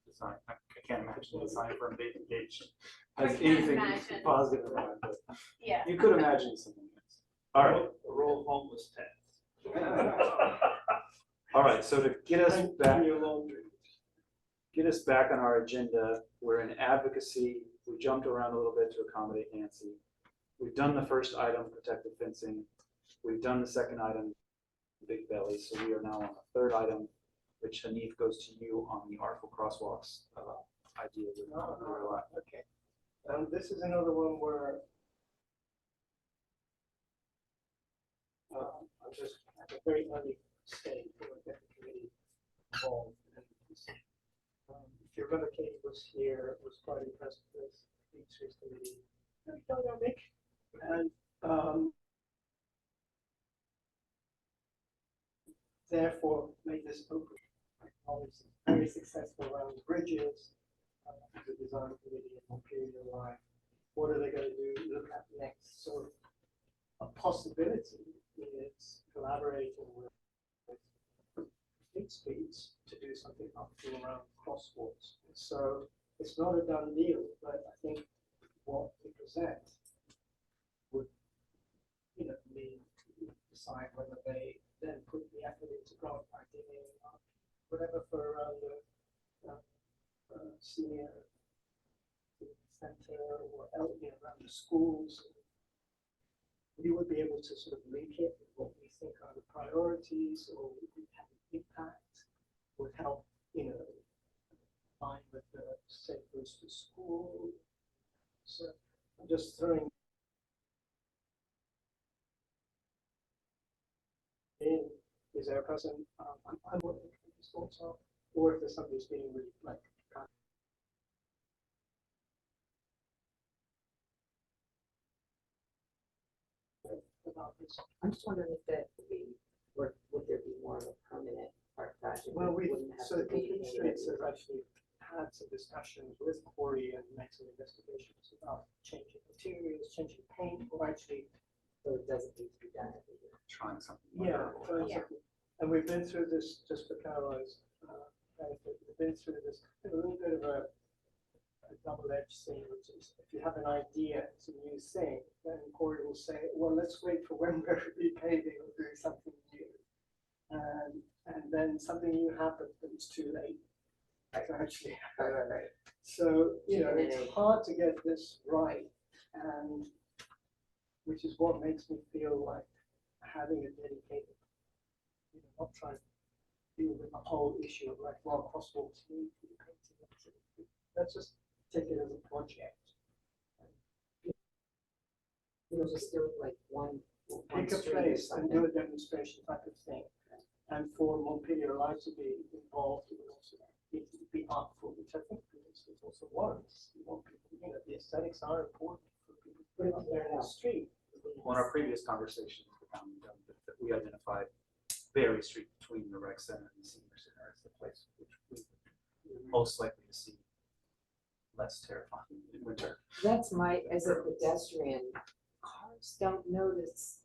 design, I can't imagine the design firm being engaged has I can't anything imagine. positive about it, but Yeah. you could imagine something else. All right, A row of homeless tents. all right, so to get us back. Your laundry. Get us back on our agenda. We're in advocacy. We jumped around a little bit to accommodate Nancy. We've done the first item, protective fencing. We've done the second item, big belly. So we are now on the third item, which Hanif goes to you on the artful crosswalks idea. Okay. This is another one where I'm just at a very early stage when I get the committee involved. If you remember, Katie was here, was quite impressed with the Streets Committee. Very dynamic, and therefore made this open. Obviously, very successful around bridges, the design committee and Montpelier Line. What are they going to do? Look at next. So a possibility is collaborating with Fleet Streets to do something up to around crosswalks. So it's not a done deal, but I think what we present would, you know, mean to decide whether they then put the effort into grant writing and whatever for the senior center or around the schools. We would be able to sort of link it with what we think are the priorities or would have an impact, would help, you know, find with the safe routes to school. So I'm just throwing in, is there a person, I'm working for these thoughts are, or if there's somebody who's being really like, about this. I'm just wondering if that would be, or would there be more of a permanent art project? Well, that we, wouldn't have so to be Complete Streets has actually had some discussions with Corey and made some investigations about changing materials, changing paint, or actually. So it doesn't need to be done every year. Trying something. Yeah, wonderful. something. And we've been through this, just for Caroline's benefit, we've been through this, a little bit of a double-edged thing, which is if you have an idea, it's a new thing, then Corey will say, well, let's wait for when we're repaving or doing something new. And then something new happens, but it's too late. Actually. Right. So, you know, it's hard to get this right, and which is what makes me feel like having a dedicated, you know, not trying to deal with the whole issue of like, well, crosswalks need to be painted. Let's just take it as a project. You know, just do it like one Pick a street or place and do something. a demonstration type of thing. And for Montpelier Live to be involved, it would also need to be artful, which I think is also warrants. You want people, you know, the aesthetics are important for people to put it out there in the street. Well, in our previous conversations, we identified Berry Street between the rec center and the senior center as the place which we would most likely to see less terrifying in winter. That's my, as a pedestrian, cars don't notice.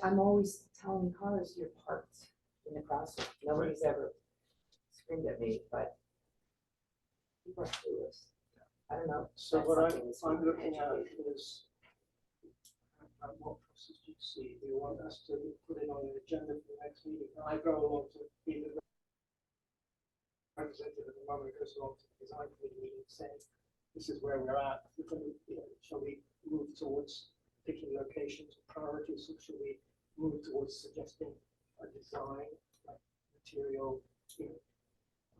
I'm always telling cars you're parked in the crosswalk. Nobody's ever screamed at me, but people are clueless. I don't know. So That's what something that's I'm not looking at educated. is, what process do you see? Do you want us to put it on the agenda for the next meeting? And I go along to be the representative at the moment, goes along to the design committee meeting saying, this is where we're at. We're going to, you know, shall we move towards picking locations or priorities, or should we move towards suggesting a design, like material, you know,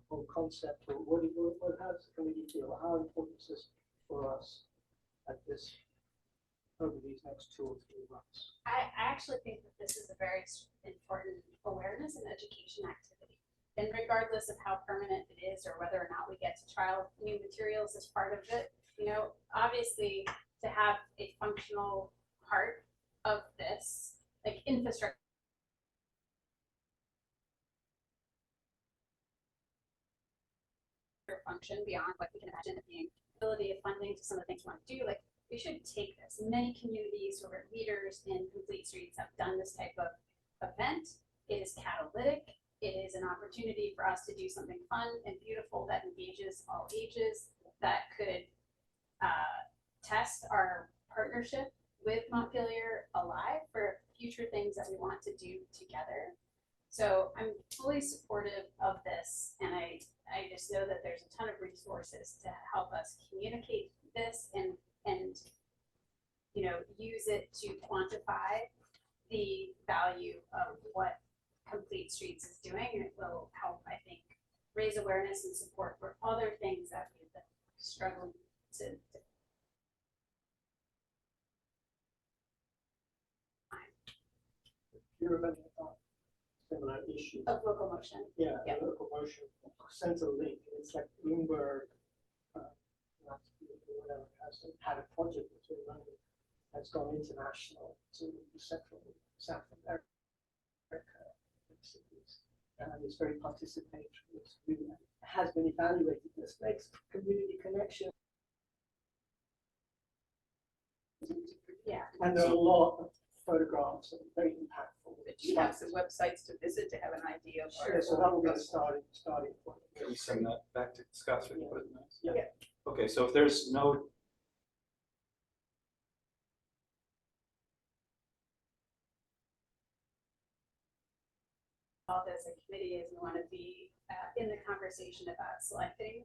whole concept, or what how does the committee feel? How important is this for us at this, over these next 2 or 3 months? I actually think that this is a very important awareness and education activity. And regardless of how permanent it is or whether or not we get to trial new materials as part of it, you know, obviously to have a functional part of this, like infrastructure larger function beyond what we can imagine it being, ability of funding to some of the things we want to do. Like, we should take this. Many communities who are leaders in Complete Streets have done this type of event. It is catalytic. It is an opportunity for us to do something fun and beautiful that engages all ages, that could test our partnership with Montpelier alive for future things that we want to do together. So I'm fully supportive of this, and I just know that there's a ton of resources to help us communicate this and use it to quantify the value of what Complete Streets is doing, and it will help, I think, raise awareness and support for other things that we've been struggling to You remember similar issue? of local motion. Yeah, Yeah. the local motion, central link, it's like Bloomberg, whatever, has had a project between London that's gone international to Central South America cities, and it's very participatory. It's really has been evaluated. This makes community connection. Yeah. And there are a lot of photographs and very impactful. But you have some websites to visit to have an idea of. Sure, so that will be the starting point. Can we send that back to Scott so we can put it in there? Yeah. Okay, so if there's no, As a committee is we want to be in the conversation about selecting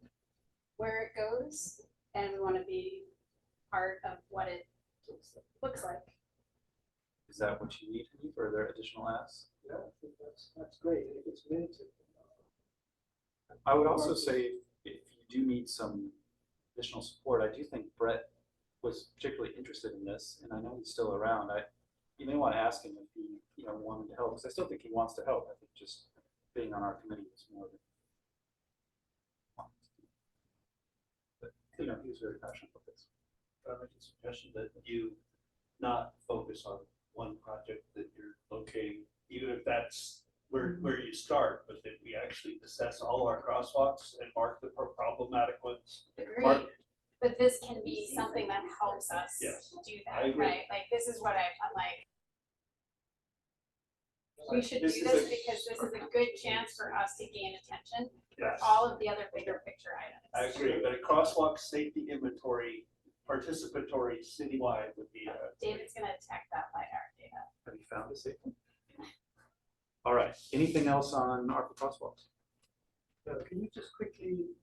where it goes, and we want to be part of what it looks like. is that what you need, Hanif, or are there additional asks? Yeah, I think that's great. If it's minted. I would also say if you do need some additional support, I do think Brett was particularly interested in this, and I know he's still around. You may want to ask him if he wanted to help, because I still think he wants to help. I think just being on our committee is more than but he was very passionate about this. I make a suggestion that you not focus on one project that you're locating, even if that's where you start, but that we actually assess all our crosswalks and mark the problematic ones. Agreed. But this can be something that helps us Yes, do I that, agree. right? Like, this is what I'm like. We should do This is this a- because this is a good chance for us to gain attention for Yes. all of the other bigger picture items. I agree, but a crosswalk safety inventory, participatory citywide would be David's gonna attack that LiDAR data. Have you found this? All right. Anything else on ARPA crosswalks? Can you just quickly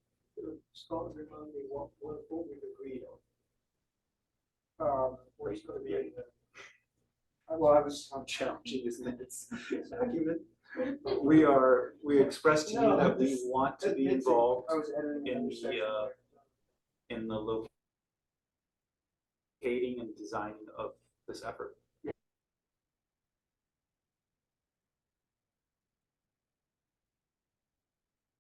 start reminding me what we've agreed on? What it's going to be in the. Well, I'm challenging, isn't it? It's an argument. We expressed to you No, that we this- want to be admit it. involved I was editing in another section. in the locating and designing of this effort.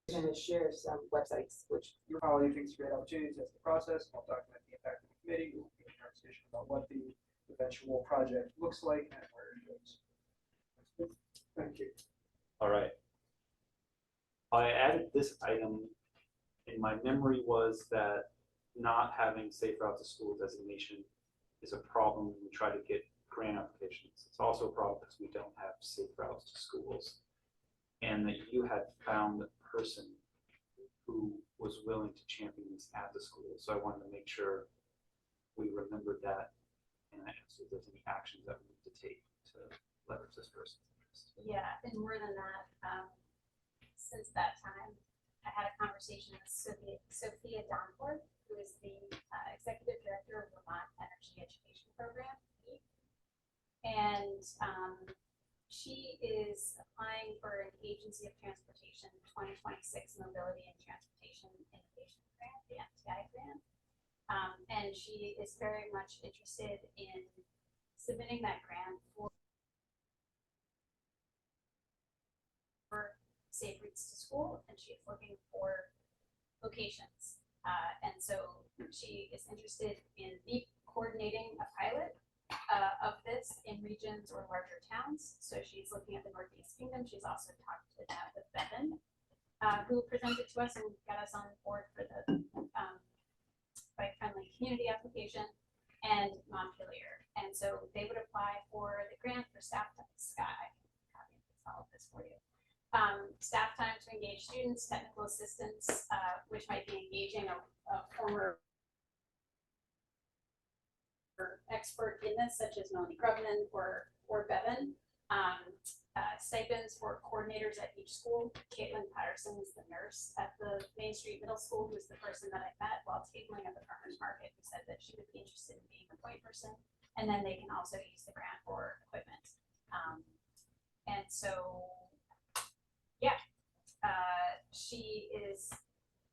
Going to share some websites, which Your colleague thinks great opportunities as the process. I'll document the impact of the committee. We'll be in conversation about what the eventual project looks like and where it goes. Thank you. All right. I added this item, and my memory was that not having safe route to school designation is a problem when we try to get grant applications. It's also a problem because we don't have safe routes to schools. And that you had found a person who was willing to champion this at the school. So I wanted to make sure we remembered that and I asked if there's any actions that we need to take to leverage this person's interest. Yeah, and more than that, since that time, I had a conversation with Sophia Donford, who is the executive director of Vermont Energy Education Program. And she is applying for an Agency of Transportation 2026 Mobility and Transportation Innovation Grant, the MTI grant. And she is very much interested in submitting that grant for safe routes to school, and she is looking for locations. And so she is interested in me coordinating a pilot of this in regions or larger towns. So she's looking at the Northeast Kingdom. She's also talked to that with Bevan. who presented to us and got us on board for the bike-friendly community application, and Montpelier. And so they would apply for the grant for staff time. Sky, all of this for you. Staff time to engage students, technical assistance, which might be engaging a former expert in this, such as Melanie Grubman or Bevan. Stipends for coordinators at each school. Caitlin Patterson is the nurse at the Main Street Middle School, who's the person that I met while tabling at the farmer's market, who said that she would be interested in being a point person. And then they can also use the grant for equipment. And so, yeah, she is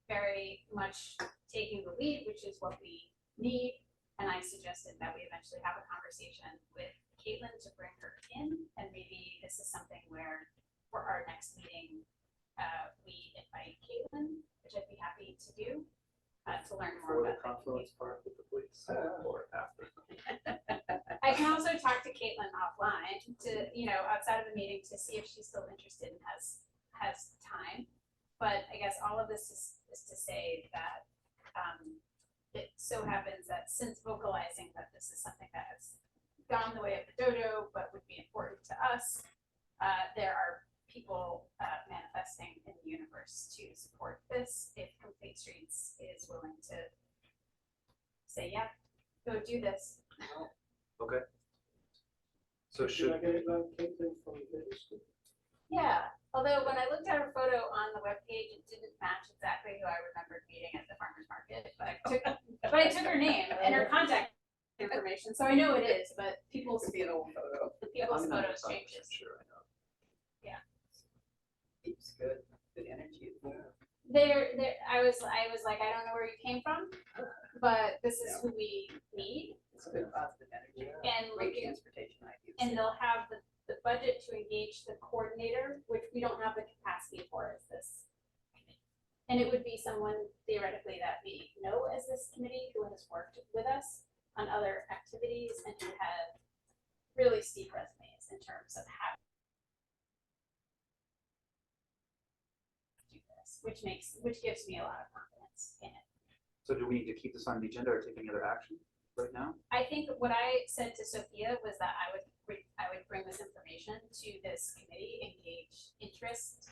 very much taking the lead, which is what we need. And I suggested that we eventually have a conversation with Caitlin to bring her in, and maybe this is something where for our next meeting, we invite Caitlin, which I'd be happy to do, to learn more For the about. confluence part with the police or after. I can also talk to Caitlin offline to, outside of the meeting to see if she's still interested and has time. But I guess all of this is to say that it so happens that since vocalizing that this is something that has gone the way of the dodo, but would be important to us, there are people manifesting in the universe to support this if Complete Streets is willing to say, yeah, go do this. Okay. So Should I should, get it about Caitlin from the middle school? Yeah, although when I looked at her photo on the webpage, it didn't match exactly who I remembered meeting at the farmer's market, but I took her name and her contact information, so I know it is, but people's Be an old photo. people's I'm not photos 100% changes. sure, I know. Keeps good energy. I was like, I don't know where you came from, but this is who we need, It's good positive energy. and Great looking, transportation ideas. and they'll have the budget to engage the coordinator, which we don't have the capacity for as this committee. And it would be someone theoretically that we know as this committee who has worked with us on other activities and who had really steep resumes in terms of how to do this, which gives me a lot of confidence in it. So do we need to keep this on the agenda or take any other action right now? I think what I said to Sophia was that I would bring this information to this committee, engage interest,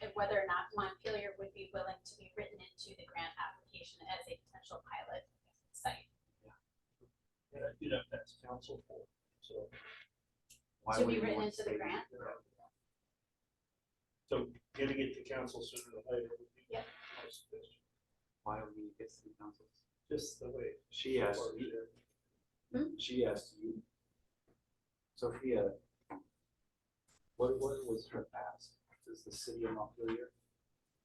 and whether or not Montpelier would be willing to be written into the grant application as a potential pilot site. Yeah, you'd have to ask council for, it, so. Why To would be we written want into to the say grant? that? So getting it to council sooner than later would be Yeah. my suggestion. Why would we get city councils? Just the way. She asked so far me. is. She asked you. Sophia, what was her ask? Does the city of Montpelier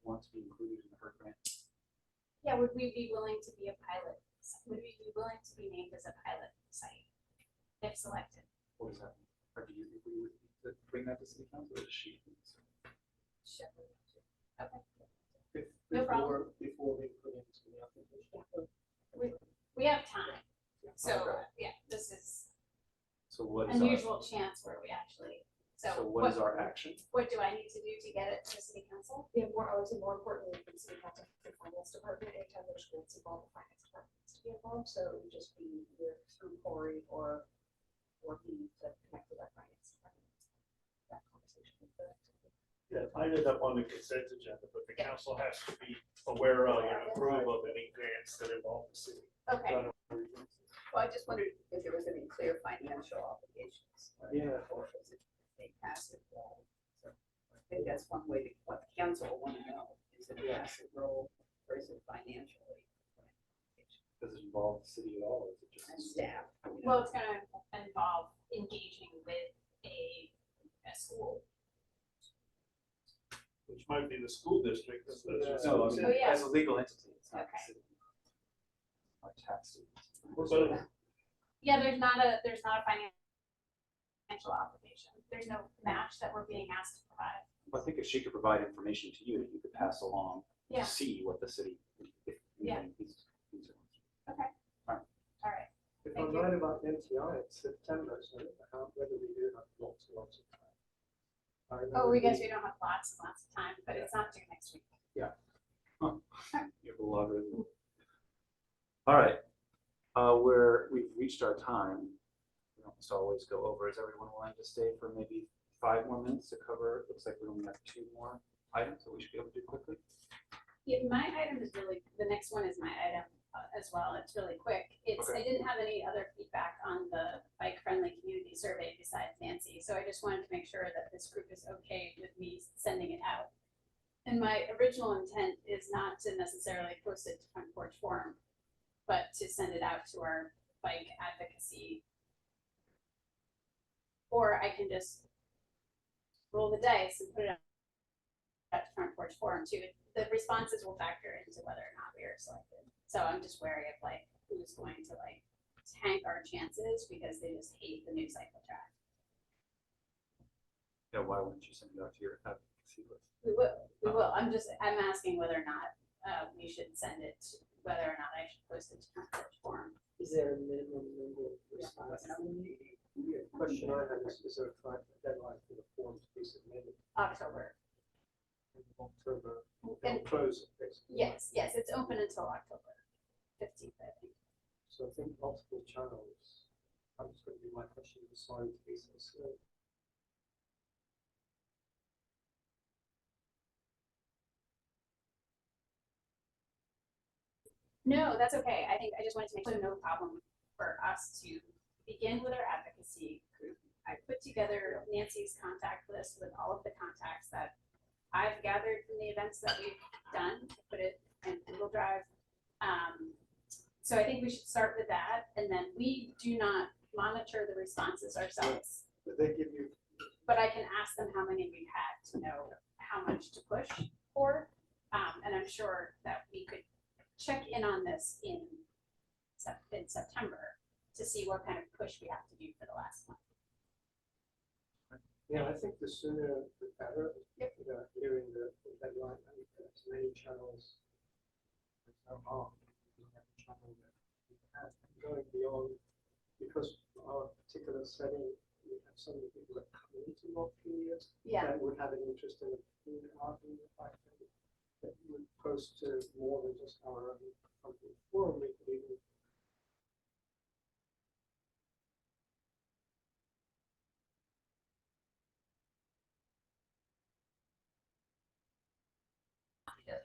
want to be included in her grant? Yeah, would we be willing to be a pilot? Would we be willing to be named as a pilot site if selected? What does that mean? Or do you think we would need to bring that to city council or does she think so? Okay. No problem. Before we put into the application. We have time. So, Okay. yeah, this is So what is unusual chance where we actually, so what is our action? what do I need to do to get it to city council? Yeah, more, I would say more importantly, for the city council, the finance department, anytime there's grants involved, the finance department needs to be involved, so it would just be either through Corey or me to connect with our finance department. That conversation with the. Yeah, I ended up on the consent agenda, but the council has to be aware of and approve of any grants that involve the city. Okay, Well, I just wondered if there was any clear financial obligations. Yeah. Or is it a passive role? So I think that's one way to, what the council will want to know, is it a passive role or is it financially? Does it involve the city at all? Or is it just? And staff. well, it's gonna involve engaging with a school. Which might be the school district. That's what No, I school mean, Oh, yeah. as a legal entity, it's not the Okay. city. Our tax students. So, Yeah, there's not a financial obligation. There's no match that we're being asked to provide. I think if she could provide information to you, that you could pass along Yeah. to see what the city. if Yeah. anything needs- Okay. Alright. All right. If Thank I'm you. right about MTI, it's September, so I don't know whether we do have lots and lots of time. Oh, we guess we don't have lots and lots of time, but it's not due next week. You have a lot of. All right, we've reached our time. We don't almost always go over. Is everyone willing to stay for maybe 5 more minutes to cover? It looks like we only have 2 more items that we should be able to do quickly. Yeah, my item is really, the next one is my item as well. It's really quick. I didn't have any other feedback on the bike-friendly community survey besides Nancy. So I just wanted to make sure that this group is okay with me sending it out. And my original intent is not to necessarily post it to Front Porch Forum, but to send it out to our bike advocacy. Or I can just roll the dice and put it out to Front Porch Forum too. The responses will factor into whether or not we are selected. So I'm just wary of like who's going to like tank our chances because they just hate the new cycle track. Yeah, why wouldn't you send it out to your advocacy list? We will. I'm asking whether or not we should send it, whether or not I should post it to Front Porch Forum. Is there a minimum number of responses? The question I have is there a deadline for the form to be submitted? October. In October, And- they'll close it basically. Yes, it's open until October 15th, I think. So I think multiple channels. I'm just going to do my question. Sorry to be so slow. No, that's okay. I think I just wanted to make sure no problem for us to begin with our advocacy group. I put together Nancy's contact list with all of the contacts that I've gathered from the events that we've done. I put it in Google Drive. So I think we should start with that. And then we do not monitor the responses ourselves, But they give you, but I can ask them how many we've had to know how much to push for. And I'm sure that we could check in on this in September to see what kind of push we have to do for the last one. yeah, I think the sooner the better. Yep. Hearing the deadline, and as many channels. There's no harm. We have a channel that we have going beyond, because our particular setting, we have so many people that come into Montpelier. Yeah. That would have an interest in the art and the fact that would post to more than just our own company forum. We could even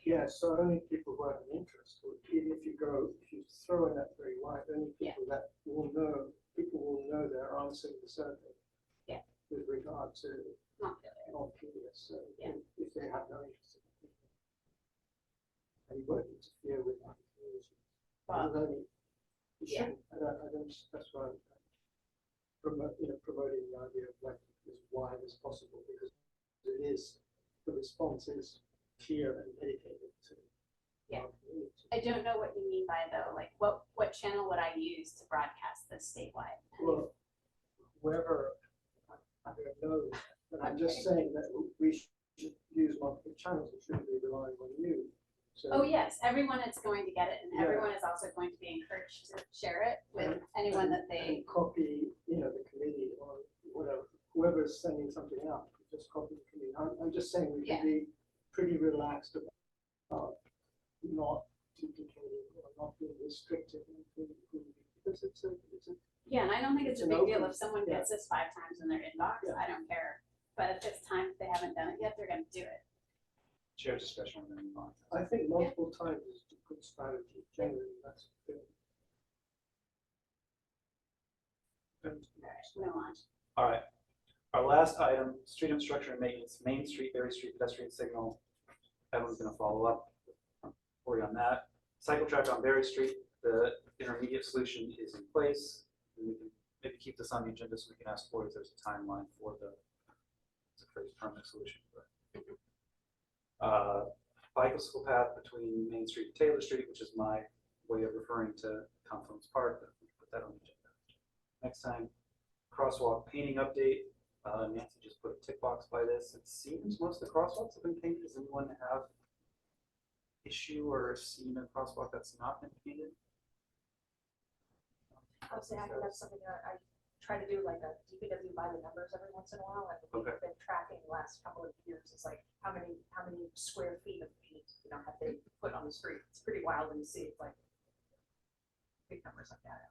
yeah, so only people who have an interest, or even if you throw in that very wide, only people that will know, people will know they're answering the survey. Yeah. With regard to Montpelier. so Yeah. if they have no interest in it. And you won't interfere with our community. Well, You yeah. shouldn't, I don't, that's why I'm promoting the idea of like as wide as possible, because it is, the response is clear and dedicated to Yeah. our community. I don't know what you mean by though, like what channel would I use to broadcast this statewide? Well, whoever, I don't know, but I'm just saying that we should use multiple channels, we shouldn't be relying on you. So, Oh, yes, everyone is going to get it and Yeah. everyone is also going to be encouraged to share it with anyone that they, and copy, the committee or whatever, whoever's sending something out, just copy the committee. I'm just saying we Yeah. can be pretty relaxed about not duplicating or not being restrictive because it's a yeah, and I don't think it's a It's an big deal open- if someone yeah. gets this 5 times in their inbox, Yeah. I don't care. But if it's time they haven't done it yet, they're gonna do it. Chair discussion and then move on. I think multiple times is a good strategy. Generally, that's good. Move on. All right. Our last item, street infrastructure and maintenance, Main Street, Berry Street pedestrian signal. Evan's gonna follow up for you on that. Cycle track on Berry Street, the intermediate solution is in place. And we can maybe keep this on the agenda so we can ask for if there's a timeline for the permanent solution. Bicycle path between Main Street and Taylor Street, which is my way of referring to Confluence Park, but we can put that on the agenda next time. Crosswalk painting update. Nancy just put a tick box by this. It seems most of the crosswalks have been painted. Does anyone have issue or seen a crosswalk that's not been painted? I would say I could have something that try to do like a DPW by the numbers every once in a while, like we've Okay. been tracking the last couple of years, it's like, how many square feet of paint, have they put on the street? It's pretty wild when you see, it's like big numbers like that.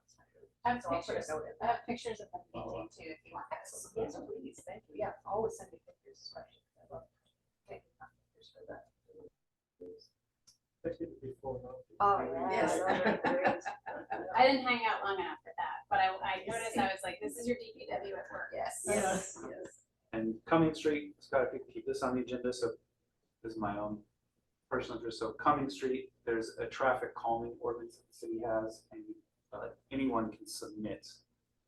I have So I'll put a pictures, note in I have pictures of them painting too, if you want that. Yes, please, thank you, yeah, always send me pictures, especially, I love taking pictures for that. Especially before now. Oh, yes. I didn't hang out long enough for that, but I noticed, I was like, this is your DPW at work. Yes. Yes. And Cumming Street, Scott, if you could keep this on the agenda, so this is my own personal interest. So Cumming Street, there's a traffic calming ordinance that the city has, and anyone can submit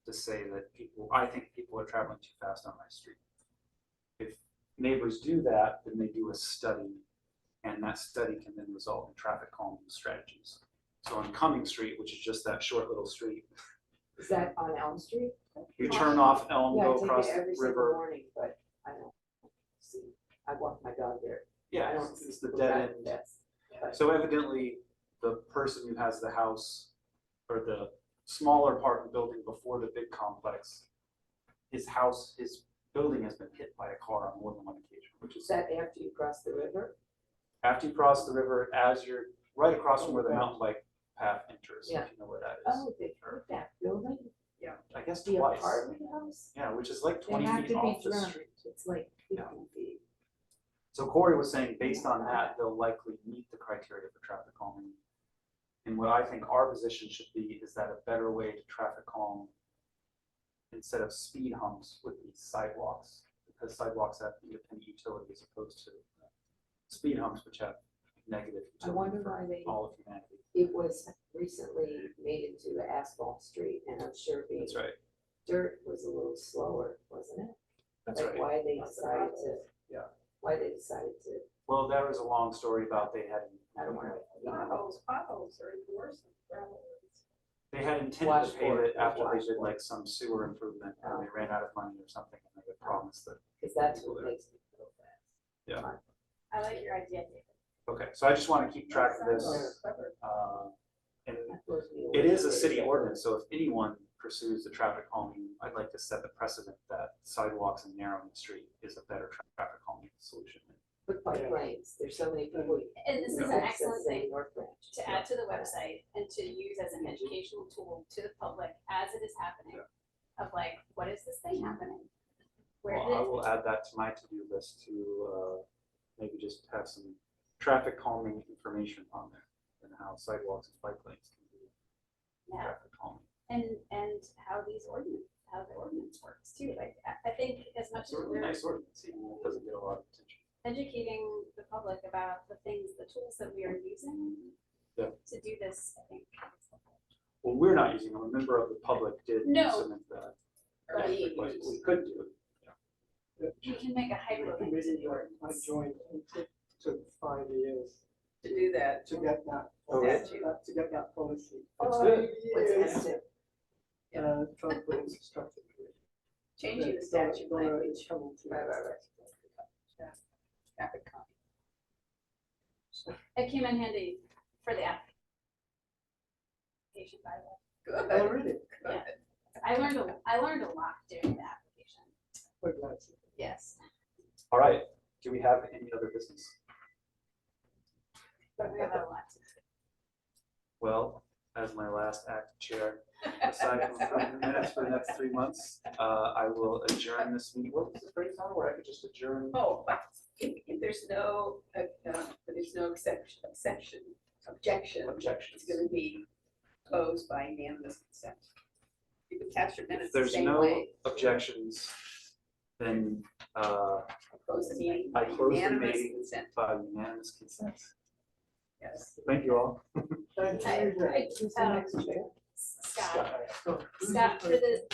to say that I think people are traveling too fast on my street. If neighbors do that, then they do a study, and that study can then result in traffic calming strategies. So on Cumming Street, which is just that short little street, Is that on Elm Street? you turn off Elm, Yeah, go I take across it the every single river. morning, but I don't see, I walk my dog there. Yeah, I don't it's the see dead that- end. that's- So evidently, the person who has the house, or the smaller part of the building before the big complex, his building has been hit by a car on more than one occasion, which Is is that after you cross the river? after you cross the river, as you're right across from where the mountain bike path enters, Yeah. if you know where that is. Oh, they hurt that building? I guess The twice. apartment house? Yeah, which is like They 20 have feet to be off the drunk. street. It's like Yeah. 50 feet. So Corey was saying, based on that, they'll likely meet the criteria for traffic calming. And what I think our position should be is that a better way to traffic calm instead of speed humps would be sidewalks, because sidewalks have independent utility as opposed to speed humps, which have negative I utility wonder for why they, all of humanity. it was recently made into an asphalt street, and I'm sure being That's right. dirt was a little slower, wasn't it? That's Like right. why they decided to. Yeah. Why they decided to, Well, there was a long story about they had I don't want to. Potholes are even worse than gravel. They had intended to Wash pave board, it after they wash did board. like some sewer improvement, and they ran out of money or something, and they had promised that. Because that's what makes me feel bad. Yeah. I like your idea, David. Okay, so I just want to keep track of this. And it is a city ordinance, so if anyone pursues the traffic calming, I'd like to set the precedent that sidewalks and narrowing the street is a better traffic calming solution. But bike lanes, there's so many people. And this is an excellent accessing thing North Branch. to add to the website and to use as an educational tool to the public as it is happening. Of like, what is this thing happening? Where Well, did I it? will add that to my to-do list to maybe just have some traffic calming information on there and how sidewalks and bike lanes can be Yeah. traffic calming. And how how the ordinance works too. Like, I think as much It's as a really we're nice ordinance, even though it doesn't get a lot of attention. educating the public about the things, the tools that we are using Yeah. to do this, I think. is helpful. Well, we're not using them, a member of the public did No. submit that. But We could do it. you can make a The hyperlink to committee the I ordinance. joined, it took 5 years To do that. to get that. Oh, really? To get that policy. That's good. What's Years, expensive? trying to put it into structure. Changing the It's gonna- statute gonna language. trouble to- Right. Traffic calming. It came in handy for the application, by the way. Good. Oh, really? Yeah. I learned a lot doing the application. We're glad to. Yes. All right, do we have any other business? But we have a lot to do. Well, as my last acting chair, aside from approving the minutes for the next 3 months, I will adjourn this meeting. What was the phrase on where I could just adjourn? Oh, but if there's no, objection, Objections. it's gonna be closed by unanimous consent. You can catch your If minutes the there's same no way. objections, then Close the meeting I by close the unanimous meeting. consent. by unanimous consent. Yes. Thank you all. Thank you. Scott, Scott. for the